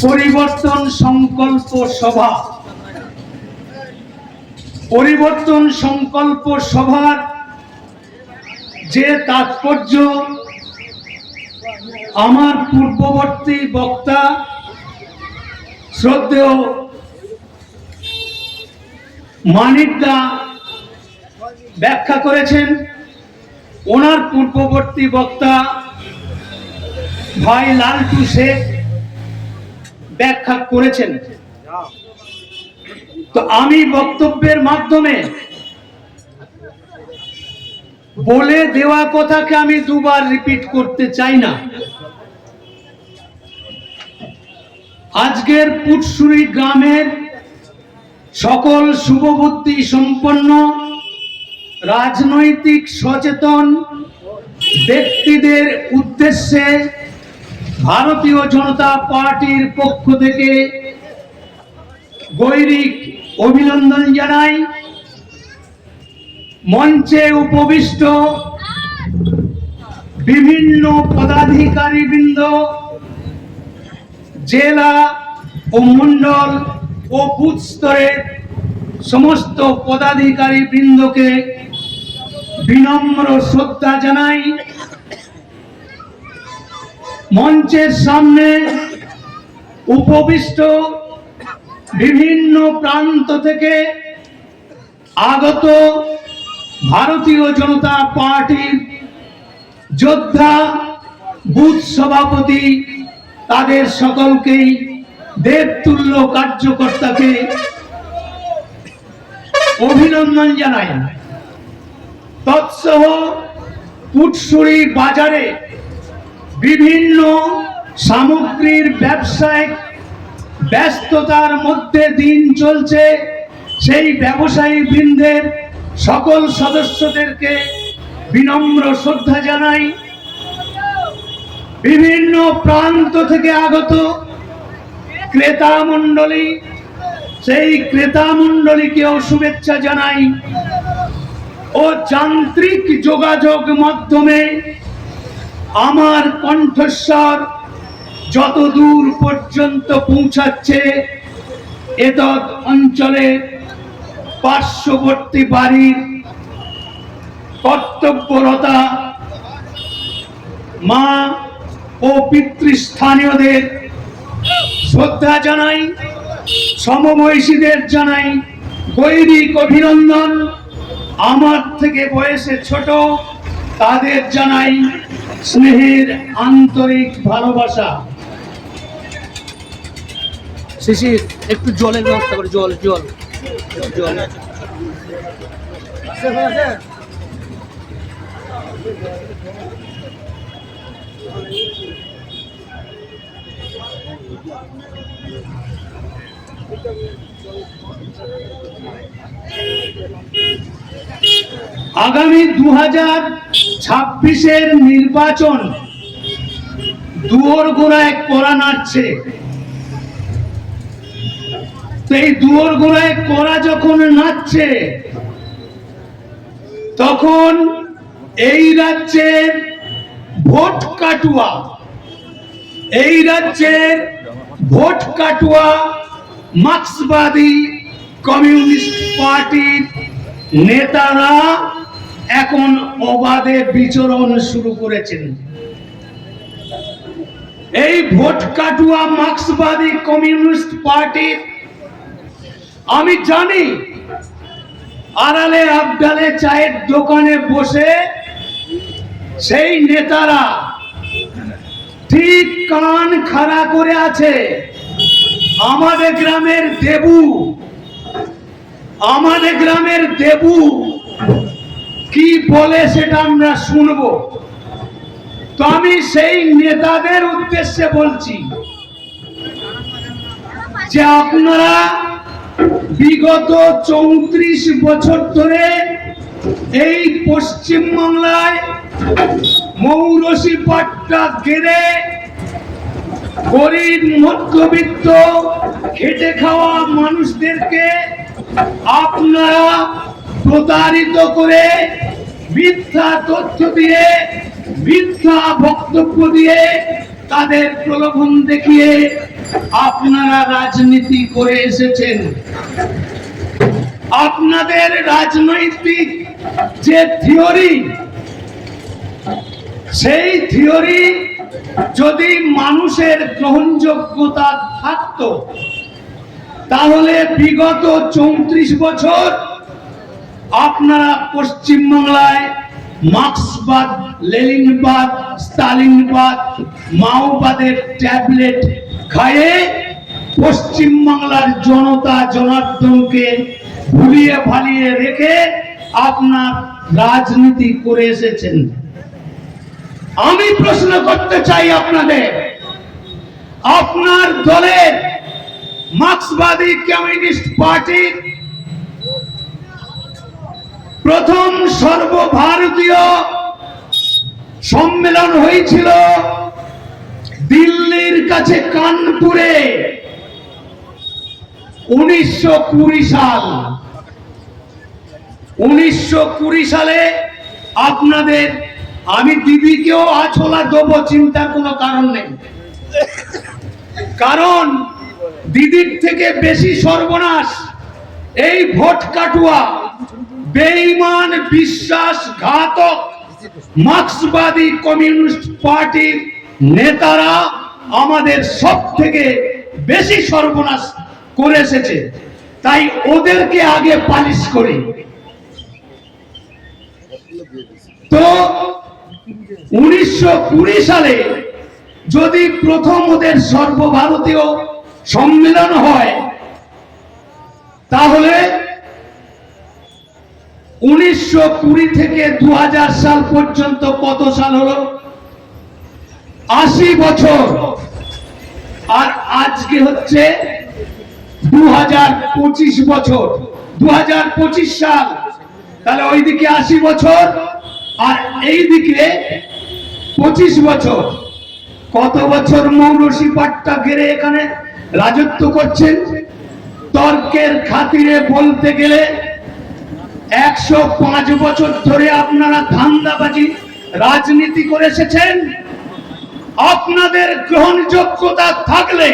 পরিবর্তন সংকল্প সভা। পরিবর্তন সংকল্প সভার যে তাৎপর্য আমার পূর্ববর্তী বক্তা শ্রদ্ধেয় মানিকদা ব্যাখ্যা করেছেন, ওনার পূর্ববর্তী বক্তা ভাই লালটু শেখ ব্যাখ্যা করেছেন। তো আমি বক্তব্যের মাধ্যমে বলে দেওয়া কথাকে আমি দুবার রিপিট করতে চাই না। আজকের পুটসুরি গ্রামের সকল শুভবুদ্ধি সম্পন্ন রাজনৈতিক সচেতন ব্যক্তিদের উদ্দেশ্যে ভারতীয় জনতা পার্টির পক্ষ থেকে গৈরিক অভিনন্দন জানাই। মঞ্চে উপবিষ্ট বিভিন্ন পদাধিকারীবৃন্দ, জেলা ও মণ্ডল ও বুথ স্তরের সমস্ত পদাধিকারীবৃন্দকে বিনম্র শ্রদ্ধা জানাই। মঞ্চের সামনে উপবিষ্ট বিভিন্ন প্রান্ত থেকে আগত ভারতীয় জনতা পার্টির যোদ্ধা, বুথ সভাপতি, তাদের সকলকেই দেবতুল্য কার্যকর্তাকে অভিনন্দন জানাই। তৎসহ পুটসুরি বাজারে বিভিন্ন সামগ্রীর ব্যবসায়িক ব্যস্ততার মধ্যে দিন চলছে, সেই ব্যবসায়ী বৃন্দের সকল সদস্যদেরকে বিনম্র শ্রদ্ধা জানাই। বিভিন্ন প্রান্ত থেকে আগত ক্রেতা মণ্ডলী, সেই ক্রেতা মণ্ডলীকেও শুভেচ্ছা জানাই ও যান্ত্রিক যোগাযোগ মাধ্যমে আমার কণ্ঠস্বর যত দূর পর্যন্ত পৌঁছাচ্ছে এতদ অঞ্চলে পার্শ্ববর্তী বাড়ির কর্তব্যরতা মা ও পিতৃস্থানীয়দের শ্রদ্ধা জানাই, সমবয়সীদের জানাই গৈরিক অভিনন্দন। আমার থেকে বয়সে ছোট তাদের জানাই স্নেহের আন্তরিক ভালোবাসা। শিশির, একটু জলের ব্যবস্থা করে, জল জল জল। আগামী 2026-এর নির্বাচন দুয়োর গোড়ায় কড়া নাড়ছে। তো এই দুয়োর গোড়ায় কড়া যখন নাড়ছে তখন এই রাজ্যের ভোট কাটুয়া, এই রাজ্যের ভোট কাটুয়া মার্ক্সবাদী কমিউনিস্ট পার্টির নেতারা এখন অবাধে বিচরণ শুরু করেছেন। এই ভোট কাটুয়া মার্ক্সবাদী কমিউনিস্ট পার্টির আমি জানি আড়ালে আবডালে চায়ের দোকানে বসে সেই নেতারা ঠিক কান খাড়া করে আছে। আমাদের গ্রামের দেবু, আমাদের গ্রামের দেবু কি বলে সেটা আমরা শুনবো। তো আমি সেই নেতাদের উদ্দেশ্যে বলছি যে আপনারা বিগত 34 বছর ধরে এই পশ্চিমবাংলায় মৌরসি পাট্টা গেড়ে গরিব মধ্যবিত্ত খেটে খাওয়া মানুষদেরকে আপনারা প্রতারিত করে মিথ্যা তথ্য দিয়ে মিথ্যা বক্তব্য দিয়ে তাদের প্রলোভন দেখিয়ে আপনারা রাজনীতি করে এসেছেন। আপনাদের রাজনৈতিক যে থিওরি, সেই থিওরি যদি মানুষের গ্রহণযোগ্যতা থাকতো তাহলে বিগত 34 বছর আপনারা পশ্চিমবাংলায় মার্ক্সবাদ, লেনিনবাদ, স্টালিনবাদ, মাওবাদের ট্যাবলেট খায়ে পশ্চিমবাংলার জনতা জনার্দনকে ভুলিয়ে ভালিয়ে রেখে আপনার রাজনীতি করে এসেছেন। আমি প্রশ্ন করতে চাই আপনাদের, আপনার দলের মার্ক্সবাদী কমিউনিস্ট পার্টির প্রথম সর্বভারতীয় সম্মেলন হয়েছিল দিল্লির কাছে কানপুরে 1920 সাল। 1920 সালে আপনাদের, আমি দিদিকেও আছলা দেবো, চিন্তার কোনো কারণ নেই, কারণ দিদির থেকে বেশি সর্বনাশ এই ভোট কাটুয়া বেঈমান বিশ্বাসঘাতক মার্ক্সবাদী কমিউনিস্ট পার্টির নেতারা আমাদের সব থেকে বেশি সর্বনাশ করে এসেছে। তাই ওদেরকে আগে পালিশ করি। তো 1920 সালে যদি প্রথম ওদের সর্বভারতীয় সম্মেলন হয় তাহলে 1920 থেকে 2000 সাল পর্যন্ত কত সাল হলো? 80 বছর। আর আজকে হচ্ছে 2025 বছর, 2025 সাল। তাহলে ওইদিকে 80 বছর আর এইদিকে 25 বছর। কত বছর মৌরসি পাট্টা ঘিরে এখানে রাজত্ব করছেন? তর্কের খাতিরে বলতে গেলে 105 বছর ধরে আপনারা ধান্দাবাজি রাজনীতি করে এসেছেন। আপনাদের গ্রহণযোগ্যতা থাকলে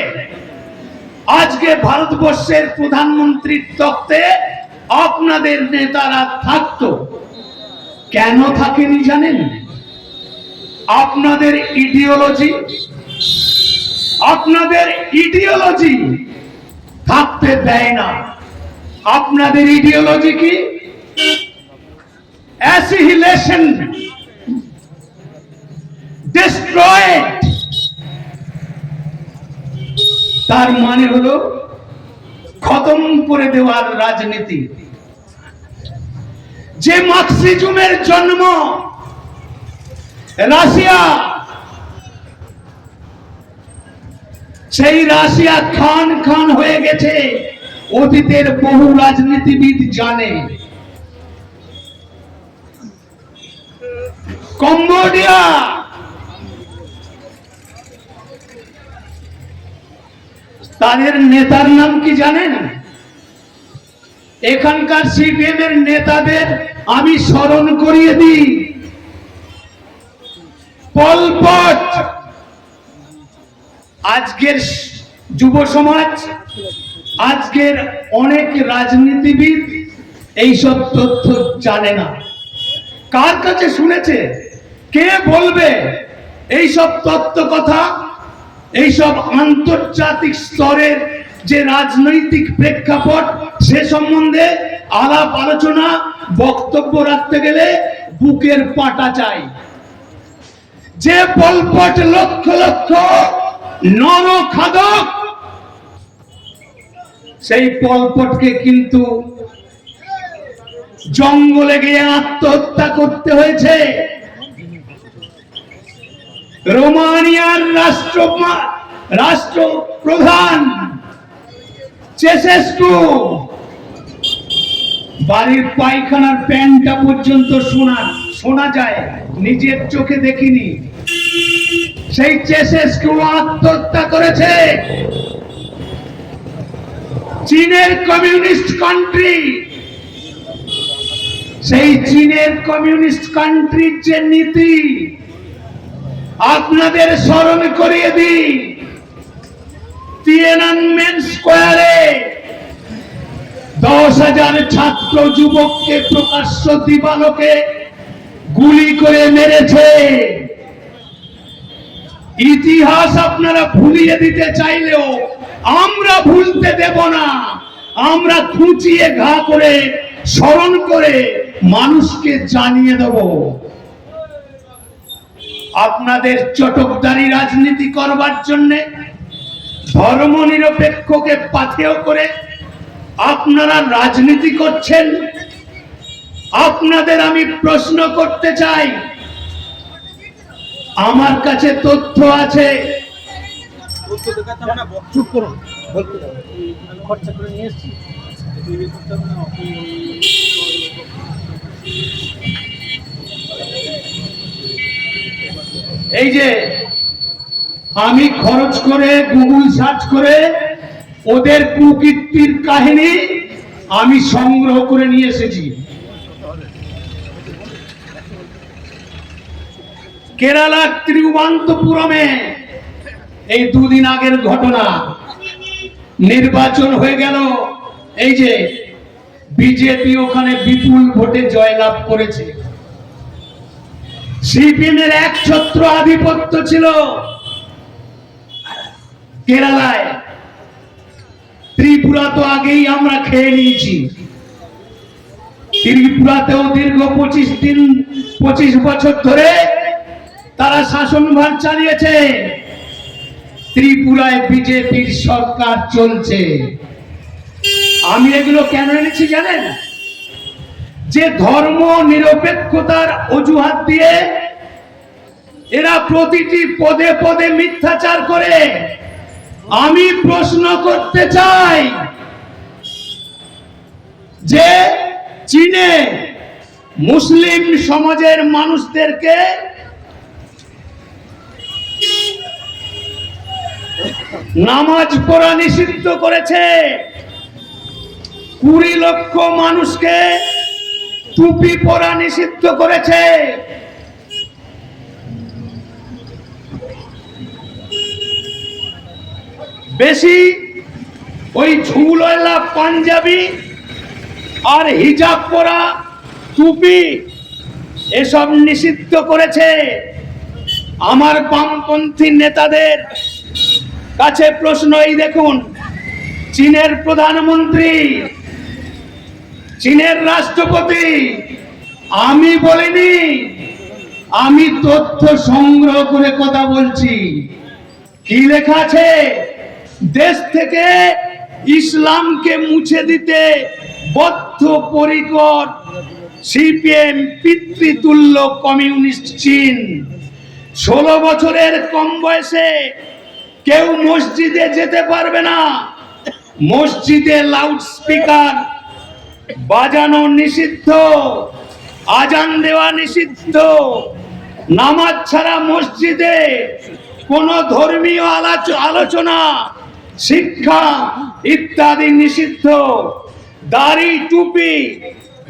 আজকে ভারতবর্ষের প্রধানমন্ত্রীর তখ্তে আপনাদের নেতারা থাকতো। কেন থাকেনি জানেন? আপনাদের ইডিওলজি থাকতে দেয় না। আপনাদের ইডিওলজি কি? অ্যাসিহিলেশন, ডিস্ট্রয়েড। তার মানে হলো খতম করে দেওয়ার রাজনীতি। যে মার্ক্সিজমের জন্ম রাশিয়া, সেই রাশিয়া খান খান হয়ে গেছে, অতীতের বহু রাজনীতিবিদ জানে। কম্বোডিয়া, তাদের নেতার নাম কি জানেন? এখানকার সিপিএম এর নেতাদের আমি স্মরণ করিয়ে দিই। পল পট। আজকের যুব সমাজ, আজকের অনেক রাজনীতিবিদ এইসব তথ্য জানে না। কার কাছে শুনেছে? কে বলবে এইসব তত্ত্ব কথা? এইসব আন্তর্জাতিক স্তরের যে রাজনৈতিক প্রেক্ষাপট, সে সম্বন্ধে আলাপ আলোচনা বক্তব্য রাখতে গেলে বুকের পাটা চাই। যে পল পট লক্ষ লক্ষ নরখাদক, সেই পল পটকে কিন্তু জঙ্গলে গিয়ে আত্মহত্যা করতে হয়েছে। রোমানিয়ার রাষ্ট্রপ্রধান চেসেস্কু বাড়ির পায়খানার প্যান্টটা পর্যন্ত শোনা যায়, নিজের চোখে দেখিনি। সেই চেসেস্কু আত্মহত্যা করেছে। চীনের কমিউনিস্ট কান্ট্রি, সেই চীনের কমিউনিস্ট কান্ট্রির যে নীতি আপনাদের স্মরণ করিয়ে দিই। তিয়েনানমেন স্কোয়ারে 10,000 ছাত্র যুবককে প্রকাশ্য দিবালোকে গুলি করে মেরেছে। ইতিহাস আপনারা ভুলিয়ে দিতে চাইলেও আমরা ভুলতে দেব না। আমরা খুঁচিয়ে ঘা করে স্মরণ করে মানুষকে জানিয়ে দেব। আপনাদের চটকদারি রাজনীতি করবার জন্য ধর্মনিরপেক্ষকে পাথেয় করে আপনারা রাজনীতি করছেন। আপনাদের আমি প্রশ্ন করতে চাই, আমার কাছে তথ্য আছে। চুপ করুন, বলতে দাও। আমি খরচা করে নিয়ে এসেছি। এই যে আমি খরচ করে গুগল সার্চ করে ওদের কুকীর্তির কাহিনী আমি সংগ্রহ করে নিয়ে এসেছি। কেরালা তিরুবনন্তপুরমে এই দুদিন আগের ঘটনা, নির্বাচন হয়ে গেল। এই যে বিজেপি ওখানে বিপুল ভোটে জয়লাভ করেছে। সিপিএমের একছত্র আধিপত্য ছিল কেরালায়। ত্রিপুরা তো আগেই আমরা খেয়ে নিয়েছি। ত্রিপুরাতেও দীর্ঘ 25 বছর ধরে তারা শাসনভার চালিয়েছে। ত্রিপুরায় বিজেপির সরকার চলছে। আমি এগুলো কেন এনেছি জানেন? যে ধর্ম নিরপেক্ষতার অজুহাত দিয়ে এরা প্রতিটি পদে পদে মিথ্যাচার করে। আমি প্রশ্ন করতে চাই যে চীনে মুসলিম সমাজের মানুষদেরকে নামাজ পড়া নিষিদ্ধ করেছে। 20 লক্ষ মানুষকে টুপি পরা নিষিদ্ধ করেছে। বেশি ওই ঝুলওয়ালা পাঞ্জাবি আর হিজাব পরা, টুপি এসব নিষিদ্ধ করেছে। আমার বামপন্থী নেতাদের কাছে প্রশ্ন, এই দেখুন, চীনের প্রধানমন্ত্রী, চীনের রাষ্ট্রপতি, আমি বলিনি, আমি তথ্য সংগ্রহ করে কথা বলছি। কি লেখা আছে? দেশ থেকে ইসলামকে মুছে দিতে বদ্ধপরিকর সিপিএম পিতৃতুল্য কমিউনিস্ট চীন। 16 বছরের কম বয়সে কেউ মসজিদে যেতে পারবে না। মসজিদে লাউড স্পিকার বাজানো নিষিদ্ধ, আজান দেওয়া নিষিদ্ধ, নামাজ ছাড়া মসজিদে কোনো ধর্মীয় আলোচনা, শিক্ষা ইত্যাদি নিষিদ্ধ। দাড়ি, টুপি,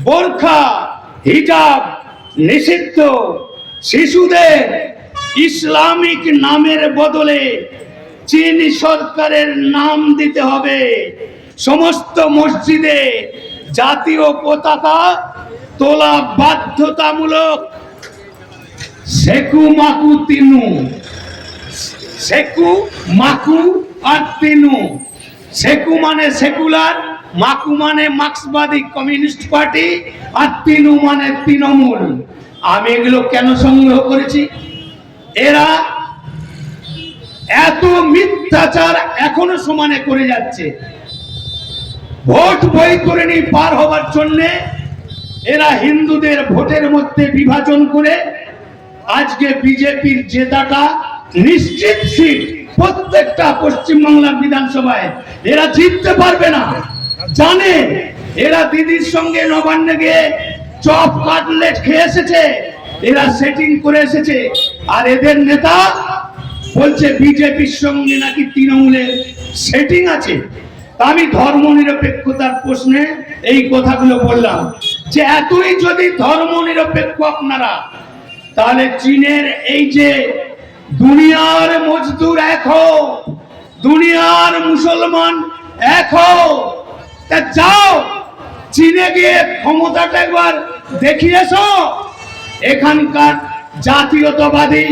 বোরখা, হিজাব নিষিদ্ধ। শিশুদের ইসলামিক নামের বদলে চীন সরকারের নাম দিতে হবে। সমস্ত মসজিদে জাতীয় পতাকা তোলা বাধ্যতামূলক। সেকু মাকু তিনু, সেকু মাকু আর তিনু। সেকু মানে সেকুলার, মাকু মানে মার্ক্সবাদী কমিউনিস্ট পার্টি, আর তিনু মানে তৃণমূল। আমি এগুলো কেন সংগ্রহ করেছি? এরা এত মিথ্যাচার এখনো সমানে করে যাচ্ছে। ভোট বৈতরণী পার হবার জন্য এরা হিন্দুদের ভোটের মধ্যে বিভাজন করে আজকে বিজেপির জেতাটা নিশ্চিত সিট প্রত্যেকটা পশ্চিমবাংলার বিধানসভায় এরা জিততে পারবে না, জানে। এরা দিদির সঙ্গে নবান্নে গিয়ে চপ কাটলেট খেয়ে এসেছে, এরা সেটিং করে এসেছে। আর এদের নেতা বলছে বিজেপির সঙ্গে নাকি তৃণমূলের সেটিং আছে। আমি ধর্ম নিরপেক্ষতার প্রশ্নে এই কথাগুলো বললাম, যে এতই যদি ধর্ম নিরপেক্ষ আপনারা, তাহলে চীনের এই যে দুনিয়ার মজদুর এক হও, দুনিয়ার মুসলমান এক হও, তা যাও চীনে গিয়ে ক্ষমতাটা একবার দেখিয়েছো। এখানকার জাতীয়তাবাদী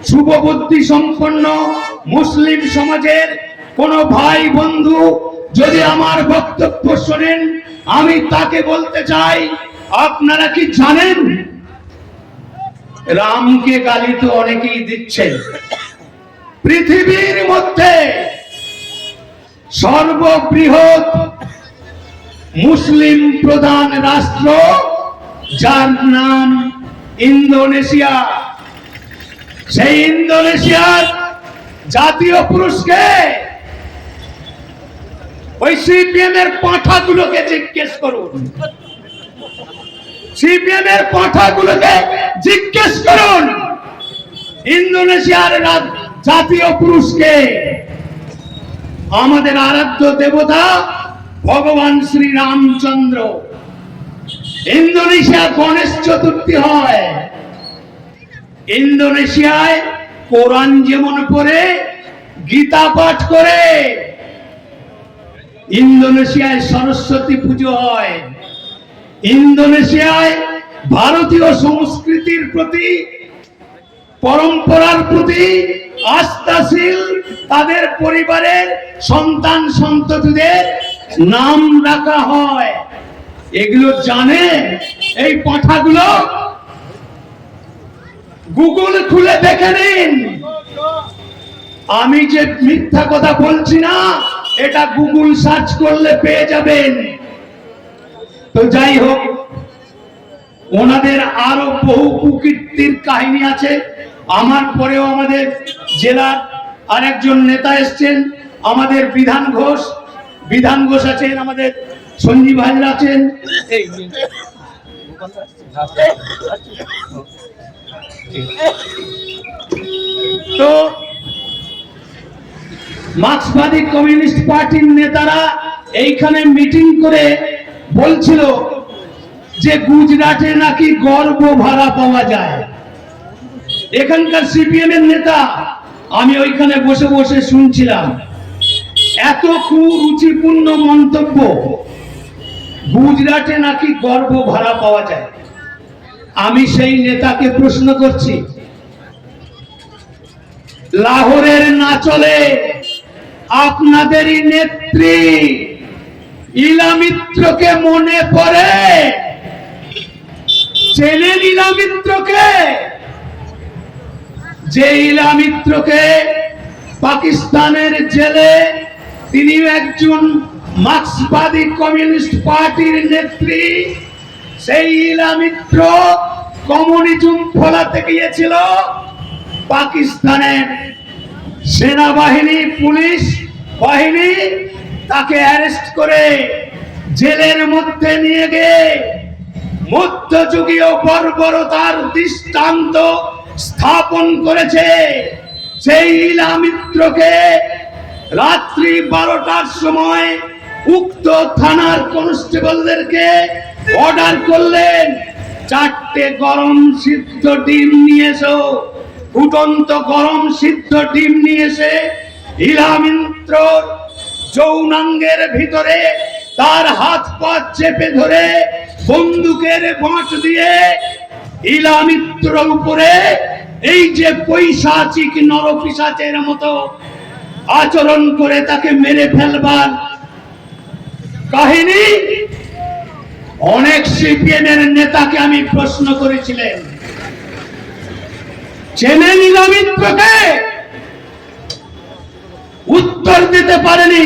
শুভবুদ্ধি সম্পন্ন মুসলিম সমাজের কোন ভাই বন্ধু যদি আমার বক্তব্য শোনেন, আমি তাকে বলতে চাই, আপনারা কি জানেন রামকে গালি তো অনেকেই দিচ্ছেন, পৃথিবীর মধ্যে সর্ববৃহৎ মুসলিম প্রধান রাষ্ট্র যার নাম ইন্দোনেশিয়া, সেই ইন্দোনেশিয়ার জাতীয় পুরুষকে ওই সিপিএম এর পাঁঠাগুলোকে জিজ্ঞেস করুন, সিপিএম এর পাঁঠাগুলোকে জিজ্ঞেস করুন ইন্দোনেশিয়ার জাতীয় পুরুষকে। আমাদের আরাধ্য দেবতা ভগবান শ্রী রামচন্দ্র। ইন্দোনেশিয়া গণেশ চতুর্থী হয়, ইন্দোনেশিয়ায় কোরআন যেমন পড়ে গীতা পাঠ করে, ইন্দোনেশিয়ায় সরস্বতী পুজো হয়, ইন্দোনেশিয়ায় ভারতীয় সংস্কৃতির প্রতি, পরম্পরার প্রতি আস্থাশীল তাদের পরিবারের সন্তান সন্ততিদের নাম রাখা হয়। এগুলো জানে এই পাঁঠাগুলো? গুগল খুলে দেখে নিন। আমি যে মিথ্যা কথা বলছি না, এটা গুগল সার্চ করলে পেয়ে যাবেন। তো যাই হোক, ওনাদের আরো বহু কুকীর্তির কাহিনী আছে। আমার পরেও আমাদের জেলার আরেকজন নেতা এসছেন, আমাদের বিধান ঘোষ আছেন, আমাদের সঞ্জীব হাজরা আছেন। তো মার্ক্সবাদী কমিউনিস্ট পার্টির নেতারা এইখানে মিটিং করে বলছিল যে গুজরাটে নাকি গর্ব ভাড়া পাওয়া যায়। এখানকার সিপিএম এর নেতা, আমি ওইখানে বসে বসে শুনছিলাম, এত কুরুচিপূর্ণ মন্তব্য, গুজরাটে নাকি গর্ব ভাড়া পাওয়া যায়। আমি সেই নেতাকে প্রশ্ন করছি, লাহোরের নাচলে আপনাদেরই নেত্রী ইলা মিত্রকে মনে পড়ে? চেনেন ইলা মিত্রকে? যে ইলা মিত্রকে পাকিস্তানের জেলে, তিনি একজন মার্ক্সবাদী কমিউনিস্ট পার্টির নেত্রী। সেই ইলা মিত্র কমিউনিজম ফলাতে গিয়েছিল, পাকিস্তানের সেনাবাহিনী, পুলিশ বাহিনী তাকে অ্যারেস্ট করে জেলের মধ্যে নিয়ে গিয়ে মধ্যযুগীয় বর্বরতার দৃষ্টান্ত স্থাপন করেছে। সেই ইলা মিত্রকে রাত্রি 12টার সময় উক্ত থানার কনস্টেবলদেরকে অর্ডার করলেন, 4টে গরম সিদ্ধ ডিম নিয়ে এসো। ফুটন্ত গরম সিদ্ধ ডিম নিয়ে এসে ইলা মিত্র যৌনাঙ্গের ভিতরে তার হাত পা চেপে ধরে বন্দুকের বাঁট দিয়ে ইলা মিত্র উপরে এই যে পৈশাচিক নরপিশাচের মতো আচরণ করে তাকে মেরে ফেলবার কাহিনী। অনেক সিপিএম এর নেতাকে আমি প্রশ্ন করেছিলেন, চেনেন ইলা মিত্রকে? উত্তর দিতে পারেনি।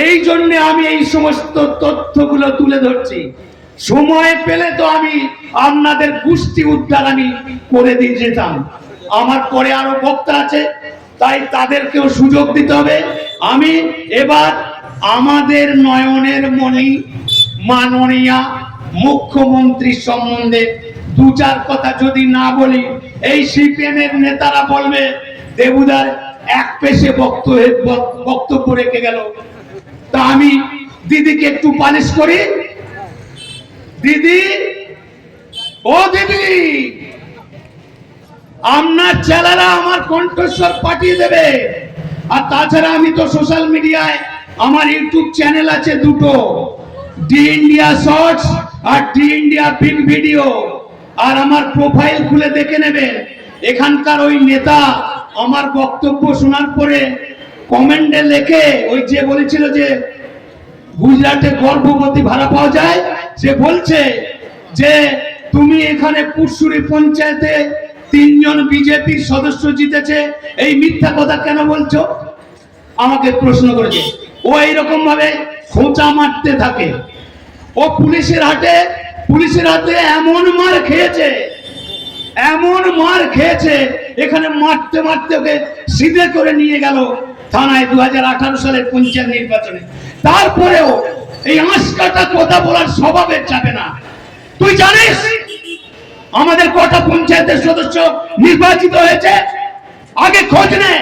এই জন্য আমি এই সমস্ত তথ্যগুলো তুলে ধরছি। সময় পেলে তো আমি আপনাদের গোষ্ঠী উদ্ধার আমি করে দিয়ে যেতাম, আমার পরে আরো বক্তা আছে, তাই তাদেরকেও সুযোগ দিতে হবে। আমি এবার আমাদের নয়নের মণি মাননীয়া মুখ্যমন্ত্রী সম্বন্ধে দু চার কথা যদি না বলি, এই সিপিএম এর নেতারা বলবে দেবুদার এক পেশে বক্তব্য রেখে গেল। তা আমি দিদিকে একটু পালিশ করি। দিদি, ও দিদি, আপনার ছেলেরা আমার কণ্ঠস্বর পাঠিয়ে দেবে। আর তাছাড়া আমি তো সোশ্যাল মিডিয়ায় আমার ইউটিউব চ্যানেল আছে দুটো, ডি ইন্ডিয়া শর্টস আর ডি ইন্ডিয়া বিগ ভিডিও। আর আমার প্রোফাইল খুলে দেখে নেবেন। এখানকার ওই নেতা আমার বক্তব্য শোনার পরে কমেন্টে লেখে, ওই যে বলেছিল যে গুজরাটে গর্ভবতী ভাড়া পাওয়া যায়, সে বলছে যে তুমি এখানে পুরসুরি পঞ্চায়েতে 3 জন বিজেপির সদস্য জিতেছে, এই মিথ্যা কথা কেন বলছো? আমাকে প্রশ্ন করেছে। ও এইরকম ভাবে খোঁচা মারতে থাকে। ও পুলিশের হাতে এমন মার খেয়েছে, এমন মার খেয়েছে, এখানে মারতে মারতে ওকে সিধে করে নিয়ে গেল থানায় 2018 সালের পঞ্চায়েত নির্বাচনে। তারপরেও এই আঁশকাটা কথা বলার স্বভাবের যাবে না। তুই জানিস আমাদের কটা পঞ্চায়েতের সদস্য নির্বাচিত হয়েছে? আগে খোঁজ নে,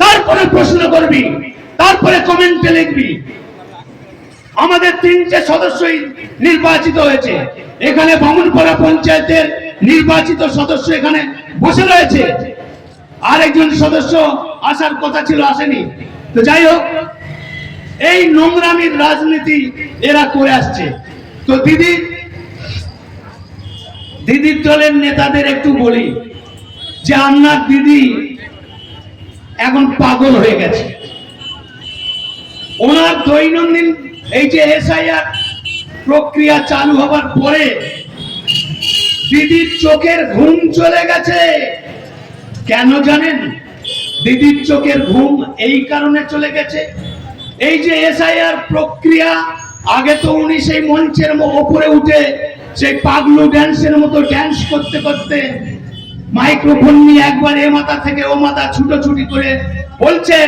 তারপরে প্রশ্ন করবি, তারপরে কমেন্টে লিখবি। আমাদের 3টে সদস্যই নির্বাচিত হয়েছে। এখানে বামুনপাড়া পঞ্চায়েতের নির্বাচিত সদস্য এখানে বসে রয়েছে, আরেকজন সদস্য আসার কথা ছিল, আসেনি। তো যাই হোক, এই নোংরামির রাজনীতি এরা করে আসছে। তো দিদির দলের নেতাদের একটু বলি যে আপনার দিদি এখন পাগল হয়ে গেছে। ওনার দৈনন্দিন এই যে এসআইআর প্রক্রিয়া চালু হবার পরে দিদির চোখের ঘুম চলে গেছে। কেন জানেন? দিদির চোখের ঘুম এই কারণে চলে গেছে, এই যে এসআইআর প্রক্রিয়া, আগে তো উনি সেই মঞ্চের উপরে উঠে সেই পাগলু ড্যান্সের মতো ড্যান্স করতে করতে মাইক্রোফোন নিয়ে একবার এ মাথা থেকে ও মাথা ছুটোছুটি করে বলছেন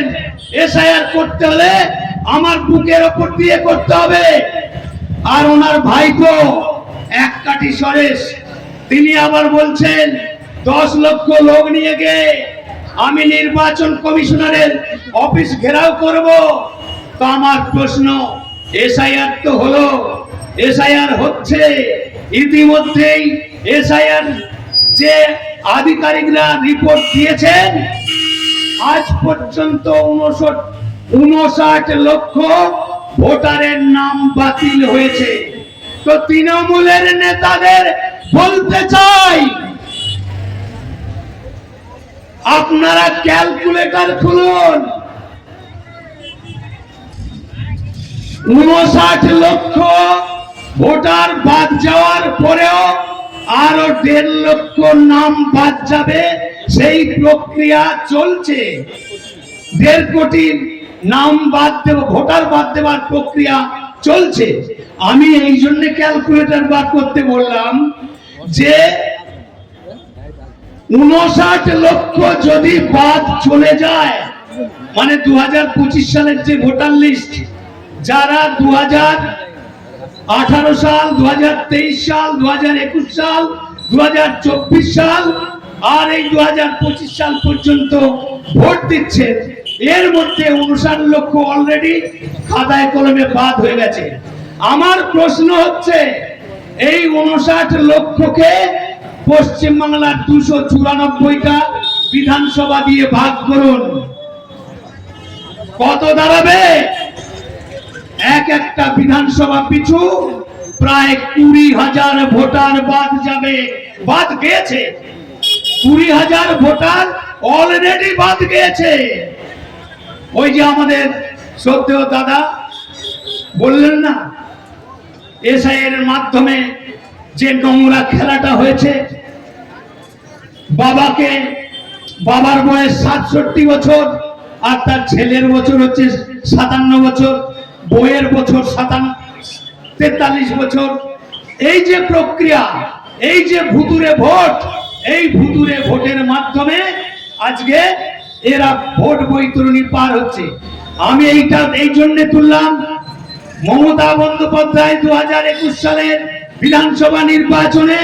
এসআইআর করতে হলে আমার বুকের ওপর দিয়ে করতে হবে। আর ওনার ভাইপো এক কাঠি সরেশ, তিনি আবার বলছেন 10 লক্ষ লোক নিয়ে গিয়ে আমি নির্বাচন কমিশনারের অফিস ঘেরাও করব। তো আমার প্রশ্ন, এসআইআর তো হলো, এসআইআর হচ্ছে, ইতিমধ্যেই এসআইআর যে আধিকারিকরা রিপোর্ট দিয়েছেন, আজ পর্যন্ত 59 লক্ষ ভোটারের নাম বাতিল হয়েছে। তো তৃণমূলের নেতাদের বলতে চাই, আপনারা ক্যালকুলেটর খুলুন। 59 লক্ষ ভোটার বাদ যাওয়ার পরেও আরো 1.5 লক্ষ নাম বাদ যাবে, সেই প্রক্রিয়া চলছে। 1.5 কোটি নাম বাদ দেব, ভোটার বাদ দেওয়ার প্রক্রিয়া চলছে। আমি এই জন্য ক্যালকুলেটর বার করতে বললাম যে 59 লক্ষ যদি বাদ চলে যায়, মানে 2025 সালের যে ভোটার লিস্ট, যারা 2018 সাল, 2023 সাল, 2021 সাল, 2024 সাল আর এই 2025 সাল পর্যন্ত ভোট দিচ্ছে, এর মধ্যে 59 লক্ষ অলরেডি খাতায় কলমে বাদ হয়ে গেছে। আমার প্রশ্ন হচ্ছে, এই 59 লক্ষকে পশ্চিমবাংলার 294টা বিধানসভা দিয়ে ভাগ করুন, কত দাঁড়াবে? এক একটা বিধানসভা পিছু প্রায় 20,000 ভোটার বাদ যাবে, বাদ গিয়েছে। 20,000 ভোটার অলরেডি বাদ গিয়েছে। ওই যে আমাদের শ্রদ্ধেয় দাদা বললেন না, এসআইআর এর মাধ্যমে যে নোংরা খেলাটা হয়েছে, বাবার বয়স 67 বছর আর তার ছেলের বছর হচ্ছে 57 বছর, বইয়ের বছর 43 বছর। এই যে প্রক্রিয়া, এই যে ভুতুরে ভোট, এই ভুতুরে ভোটের মাধ্যমে আজকে এরা ভোট বৈতরণী পার হচ্ছে। আমি এইটা এই জন্য তুললাম, মমতা বন্দ্যোপাধ্যায় 2021 সালের বিধানসভা নির্বাচনে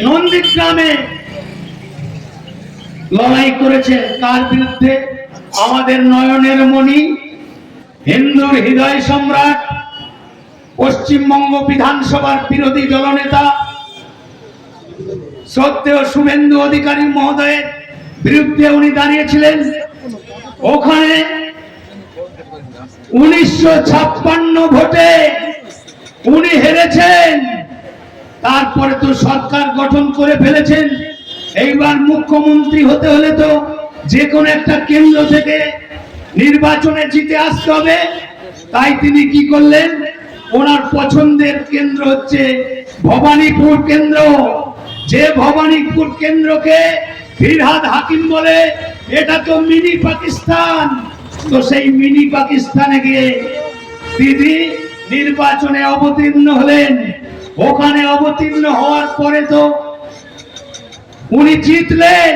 নন্দীগ্রামে লড়াই করেছেন কার বিরুদ্ধে? আমাদের নয়নের মণি, হিন্দুর হৃদয় সম্রাট, পশ্চিমবঙ্গ বিধানসভার বিরোধী দলনেতা শ্রদ্ধেয় শুভেন্দু অধিকারী মহোদয়ের বিরুদ্ধে উনি দাঁড়িয়েছিলেন। ওখানে 1956 ভোটে উনি হেরেছেন। তারপরে তো সরকার গঠন করে ফেলেছেন। এইবার মুখ্যমন্ত্রী হতে হলে তো যে কোনো একটা কেন্দ্র থেকে নির্বাচনে জিতে আসতে হবে। তাই তিনি কি করলেন, ওনার পছন্দের কেন্দ্র হচ্ছে ভবানীপুর কেন্দ্র। যে ভবানীপুর কেন্দ্রকে ফিরহাদ হাকিম বলে এটা তো মিনি পাকিস্তান। তো সেই মিনি পাকিস্তানে গিয়ে দিদি নির্বাচনে অবতীর্ণ হলেন। ওখানে অবতীর্ণ হওয়ার পরে তো উনি জিতলেন।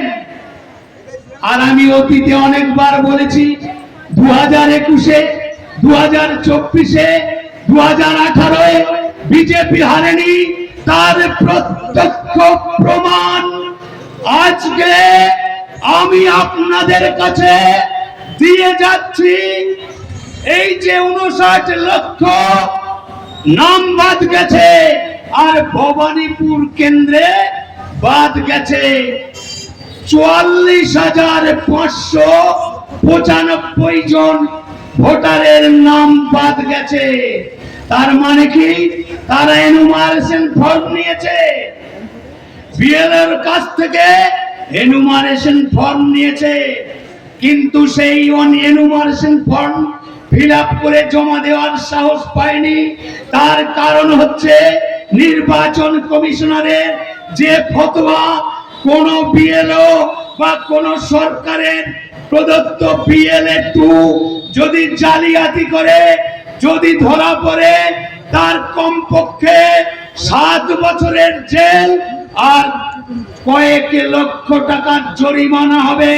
আর আমি অতীতে অনেকবার বলেছি, 2021-এ, 2024-এ, 2018-এ বিজেপি হারেনি, তার প্রত্যক্ষ প্রমাণ আজকে আমি আপনাদের কাছে দিয়ে যাচ্ছি। এই যে 59 লক্ষ নাম বাদ গেছে, আর ভবানীপুর কেন্দ্রে বাদ গেছে 44,595 জন ভোটারের নাম বাদ গেছে। তার মানে কি, তারা এনুমারেশন ফর্ম নিয়েছে, বিএলওর কাছ থেকে এনুমারেশন ফর্ম নিয়েছে, কিন্তু সেই এনুমারেশন ফর্ম ফিল আপ করে জমা দেওয়ার সাহস পায়নি। তার কারণ হচ্ছে নির্বাচন কমিশনারের যে ফতোয়া, কোন বিএলও বা কোন সরকারের প্রদত্ত BLA-2 যদি জালিয়াতি করে, যদি ধরা পড়ে, তার কমপক্ষে 7 বছরের জেল আর কয়েক লক্ষ টাকার জরিমানা হবে।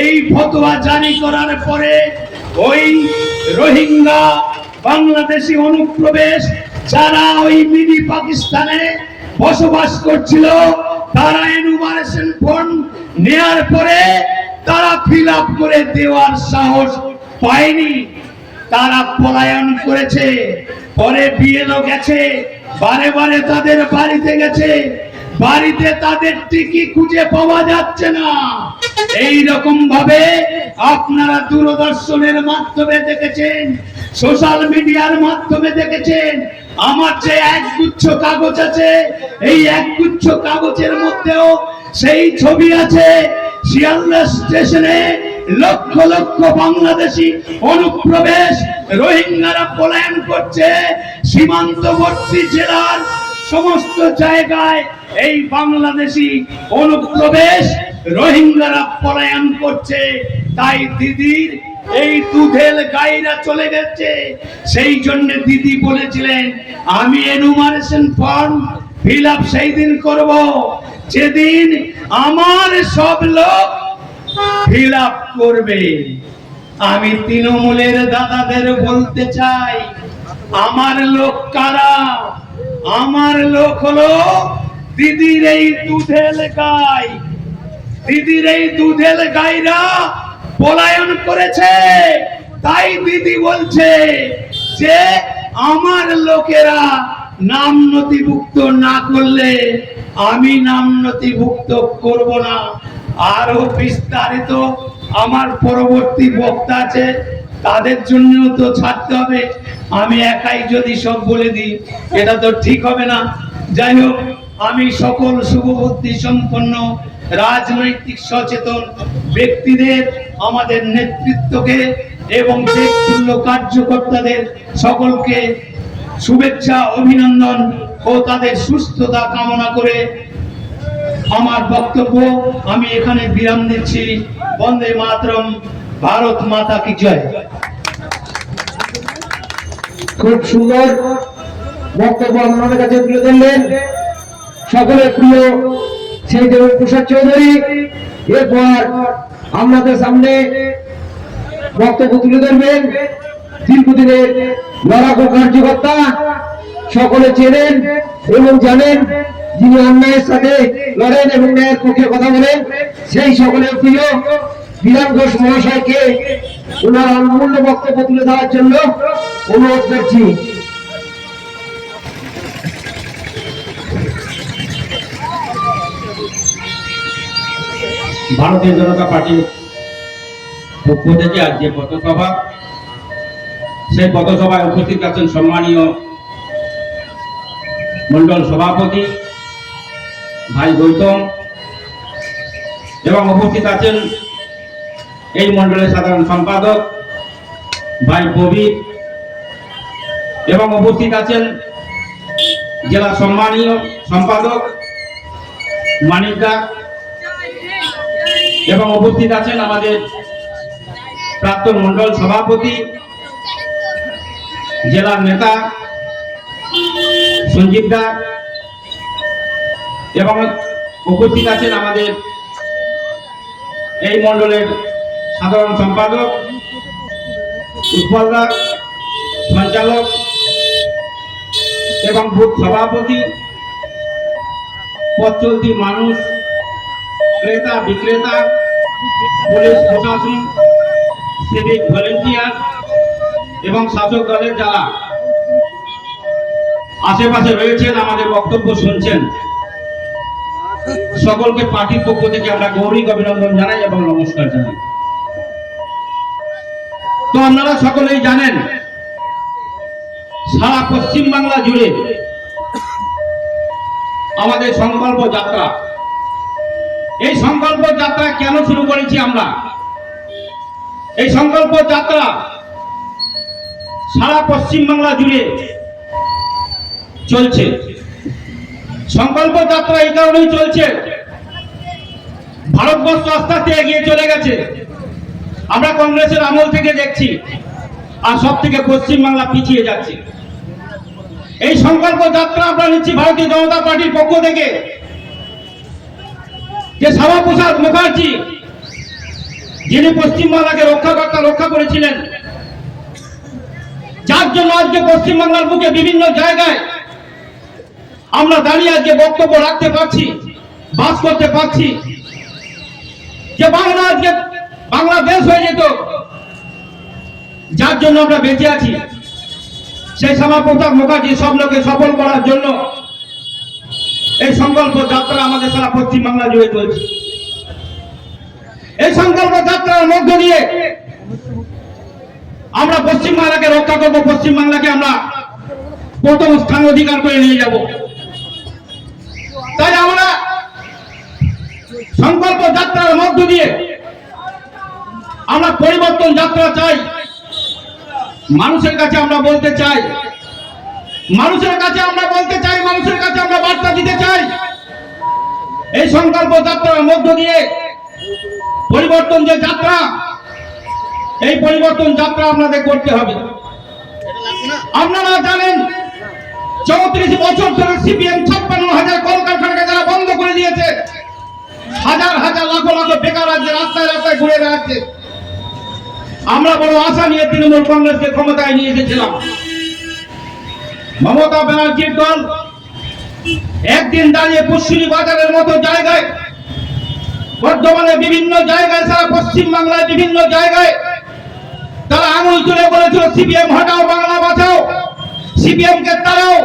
এই ফতোয়া জারি করার পরে ওই রোহিঙ্গা বাংলাদেশি অনুপ্রবেশ যারা ওই মিনি পাকিস্তানে বসবাস করছিল, তারা এনুমারেশন ফর্ম নেয়ার পরে তারা ফিল আপ করে দেওয়ার সাহস পায়নি, তারা পলায়ন করেছে। পরে বিএলও গেছে, বারে বারে তাদের বাড়িতে গেছে, বাড়িতে তাদের টিকি খুঁজে পাওয়া যাচ্ছে না। এই রকম ভাবে আপনারা দূরদর্শনের মাধ্যমে দেখেছেন, সোশ্যাল মিডিয়ার মাধ্যমে দেখেছেন। আমার যে একগুচ্ছ কাগজ আছে, এই একগুচ্ছ কাগজের মধ্যেও সেই ছবি আছে। শিয়ালদা স্টেশনে লক্ষ লক্ষ বাংলাদেশি অনুপ্রবেশ, রোহিঙ্গারা পলায়ন করছে। সীমান্তবর্তী জেলার সমস্ত জায়গায় এই বাংলাদেশি অনুপ্রবেশ, রোহিঙ্গারা পলায়ন করছে। তাই দিদির এই দুধেল গাইরা চলে গেছে। সেই জন্য দিদি বলেছিলেন, আমি এনুমারেশন ফর্ম ফিল আপ সেই দিন করব যেদিন আমার সব লোক ফিল আপ করবে। আমি তৃণমূলের দাদাদের বলতে চাই, আমার লোক কারা? আমার লোক হলো দিদির এই দুধেল গাই। দিদির এই দুধেল গাইরা পলায়ন করেছে। তাই দিদি বলছে যে আমার লোকেরা নাম নথিভুক্ত না করলে আমি নাম নথিভুক্ত করব না। আরো বিস্তারিত আমার পরবর্তী বক্তা আছে, তাদের জন্য তো ছাড়তে হবে। আমি একাই যদি সব বলে দিই এটা তো ঠিক হবে না। যাই হোক, আমি সকল শুভবুদ্ধি সম্পন্ন রাজনৈতিক সচেতন ব্যক্তিদের, আমাদের নেতৃত্বকে এবং দেশতুল্য কার্যকর্তাদের সকলকে শুভেচ্ছা, অভিনন্দন ও তাদের সুস্থতা কামনা করে আমার বক্তব্য আমি এখানে বিরাম দিচ্ছি। বন্দে মাতরম, ভারত মাতা কি জয়। খুব সুন্দর বক্তব্য আপনাদের কাছে তুলে ধরলেন। সকলের প্রিয় সেই দেবেন প্রসাদ চৌধুরী। এরপর আপনাদের সামনে বক্তব্য তুলে ধরবেন দীর্ঘদিনের লড়াকু কার্যকর্তা, সকলে চেনেন এবং জানেন, যিনি অন্যায়ের সাথে লড়েন এবং ন্যায়ের পক্ষে কথা বলেন, সেই সকলের প্রিয় বিধান ঘোষ মহাশয়কে ওনার অমূল্য বক্তব্য তুলে দেওয়ার জন্য অনুরোধ করছি। ভারতীয় জনতা পার্টির পক্ষ থেকে আজ যে পথসভা, সেই পথসভায় উপস্থিত আছেন সম্মানীয় মন্ডল সভাপতি ভাই গৌতম, এবং উপস্থিত আছেন এই মন্ডলের সাধারণ সম্পাদক ভাই প্রবীর, এবং উপস্থিত আছেন জেলা সম্মানীয় সম্পাদক মানিকদা, এবং উপস্থিত আছেন আমাদের প্রাক্তন মন্ডল সভাপতি জেলার নেতা সঞ্জীব দা, এবং উপস্থিত আছেন আমাদের এই মন্ডলের সাধারণ সম্পাদক উৎপল দা, সঞ্চালক এবং বুথ সভাপতি, পথ চলতি মানুষ, ক্রেতা বিক্রেতা, পুলিশ প্রশাসন, সিভিক ভলেন্টিয়ার এবং শাসক দলের যারা আশেপাশে রয়েছেন, আমাদের বক্তব্য শুনছেন, সকলকে পার্টির পক্ষ থেকে আমরা গৌরী অভিনন্দন জানাই এবং নমস্কার জানাই। তো আপনারা সকলেই জানেন, সারা পশ্চিম বাংলা জুড়ে আমাদের সংকল্প যাত্রা। এই সংকল্প যাত্রা কেন শুরু করেছি আমরা? এই সংকল্প যাত্রা সারা পশ্চিম বাংলা জুড়ে চলছে। সংকল্প যাত্রা এই কারণেই চলছে, ভারতবর্ষ আস্তে আস্তে এগিয়ে চলে গেছে। আমরা কংগ্রেসের আমল থেকে দেখছি, আর সব থেকে পশ্চিম বাংলা পিছিয়ে যাচ্ছে। এই সংকল্প যাত্রা আমরা নিচ্ছি ভারতীয় জনতা পার্টির পক্ষ থেকে। যে শ্যামাপ্রসাদ মুখার্জি, যিনি পশ্চিমবাংলাকে রক্ষা করেছিলেন, যার জন্য আজকে পশ্চিমবাংলার বুকে বিভিন্ন জায়গায় আমরা দাঁড়িয়ে আজকে বক্তব্য রাখতে পারছি, বাস করতে পারছি। যে বাংলা আজকে বাংলাদেশ হয়ে যেত, যার জন্য আমরা বেঁচে আছি, সেই শ্যামাপ্রসাদ মুখার্জি স্বপ্নকে সফল করার জন্য এই সংকল্প যাত্রা আমাদের সারা পশ্চিম বাংলা জুড়ে চলছে। এই সংকল্প যাত্রার মধ্য দিয়ে আমরা পশ্চিম বাংলাকে রক্ষা করব, পশ্চিম বাংলাকে আমরা প্রথম স্থান অধিকার করে নিয়ে যাব। তাই আমরা সংকল্প যাত্রার মধ্য দিয়ে আমরা পরিবর্তন যাত্রা চাই। মানুষের কাছে আমরা বলতে চাই, মানুষের কাছে আমরা বার্তা দিতে চাই। এই সংকল্প যাত্রার মধ্য দিয়ে পরিবর্তন যে যাত্রা, এই পরিবর্তন যাত্রা আপনাদের করতে হবে। আপনারা জানেন 34 বছর ধরে সিপিএম 56,000 কলকারখানাকে যারা বন্ধ করে দিয়েছে, হাজার হাজার লাখ লাখ বেকার আজকে রাস্তায় রাস্তায় ঘুরে বেড়াচ্ছে। আমরা বড় আশা নিয়ে তৃণমূল কংগ্রেসকে ক্ষমতায় নিয়ে এসেছিলাম। মমতা ব্যানার্জির দল একদিন দাঁড়িয়ে পুষ্করি বাজারের মতো জায়গায়, বর্ধমানে বিভিন্ন জায়গায়, সারা পশ্চিম বাংলায় বিভিন্ন জায়গায় তারা আঙুল তুলে বলেছিল সিপিএম হটাও, বাংলা বাঁচাও, সিপিএম কে তাড়াও।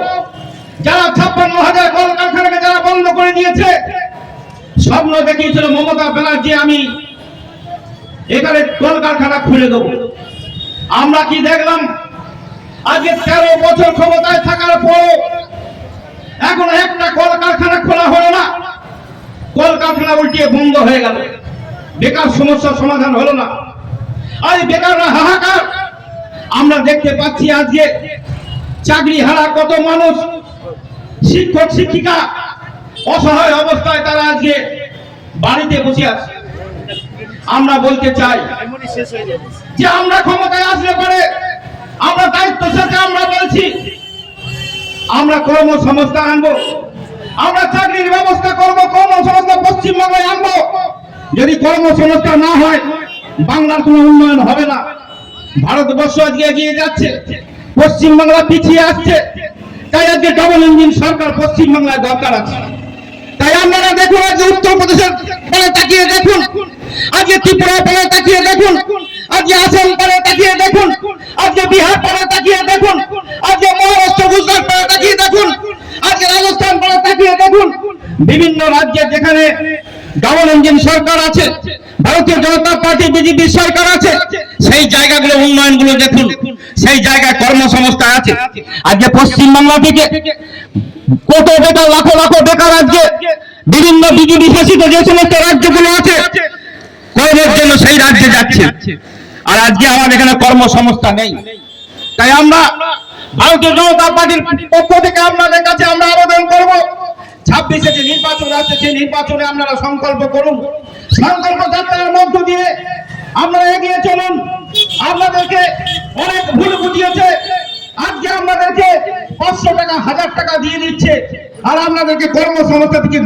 যারা 56,000 কলকারখানাকে যারা বন্ধ করে দিয়েছে, স্বপ্ন দেখিয়েছিল মমতা ব্যানার্জি আমি এখানে কলকারখানা খুলে দেবো। আমরা কি দেখলাম? আজকে 13 বছর ক্ষমতায় থাকার পর এখন একটা কলকারখানা খোলা হলো না, কলকারখানা উল্টিয়ে বন্ধ হয়ে গেল। বেকার সমস্যার সমাধান হলো না। আজ বেকাররা হাহাকার। আমরা দেখতে পাচ্ছি আজকে চাকরি হারা কত মানুষ, শিক্ষক শিক্ষিকা অসহায় অবস্থায় তারা আজকে বাড়িতে বসে আছে। আমরা বলতে চাই যে আমরা ক্ষমতায় আসলে পরে আমরা দায়িত্বের সাথে আমরা বলছি আমরা কর্মসংস্থান আনবো, আমরা চাকরির ব্যবস্থা করব, কর্মসংস্থান পশ্চিমবাংলায় আনবো। যদি কর্মসংস্থান না হয় বাংলার কোনো উন্নয়ন হবে না। ভারতবর্ষ আজকে এগিয়ে যাচ্ছে, পশ্চিমবাংলা পিছিয়ে আসছে। তাই আজকে ডবল ইঞ্জিন সরকার পশ্চিমবাংলায় দরকার আছে। তাই আপনারা দেখুন, আজকে উত্তরপ্রদেশের পরে তাকিয়ে দেখুন, আজকে ত্রিপুরা পরে তাকিয়ে দেখুন, আজকে আসাম পরে তাকিয়ে দেখুন, আজকে বিহার পরে তাকিয়ে দেখুন, আজকে মহারাষ্ট্র গুজরাট পরে তাকিয়ে দেখুন, আজকে রাজস্থান পরে তাকিয়ে দেখুন। বিভিন্ন রাজ্যে যেখানে ডাবল ইঞ্জিন সরকার আছে, ভারতীয় জনতা পার্টি বিজেপি সরকার আছে, সেই জায়গাগুলো উন্নয়নগুলো দেখুন, সেই জায়গায় কর্মসংস্থান আছে। আজকে পশ্চিমবাংলা থেকে কত বেকার, লাখো লাখো বেকার আজকে বিভিন্ন বিজেপি শাসিত যে সমস্ত রাজ্যগুলো আছে কর্মের জন্য সেই রাজ্যে যাচ্ছে। আর আজকে আমাদের এখানে কর্মসংস্থান নেই। তাই আমরা ভারতীয় জনতা পার্টির পক্ষ থেকে আপনাদের কাছে আমরা আবেদন করব, 26-এ যে নির্বাচন আছে সেই নির্বাচনে আপনারা সংকল্প করুন। সংকল্প যাত্রার মধ্য দিয়ে আপনারা এগিয়ে চলুন। আপনাদেরকে অনেক ভুল বুঝিয়েছে, আজকে আপনাদেরকে 500 টাকা 1000 টাকা দিয়ে দিচ্ছে, আর আপনাদেরকে কর্মসংস্থান থেকে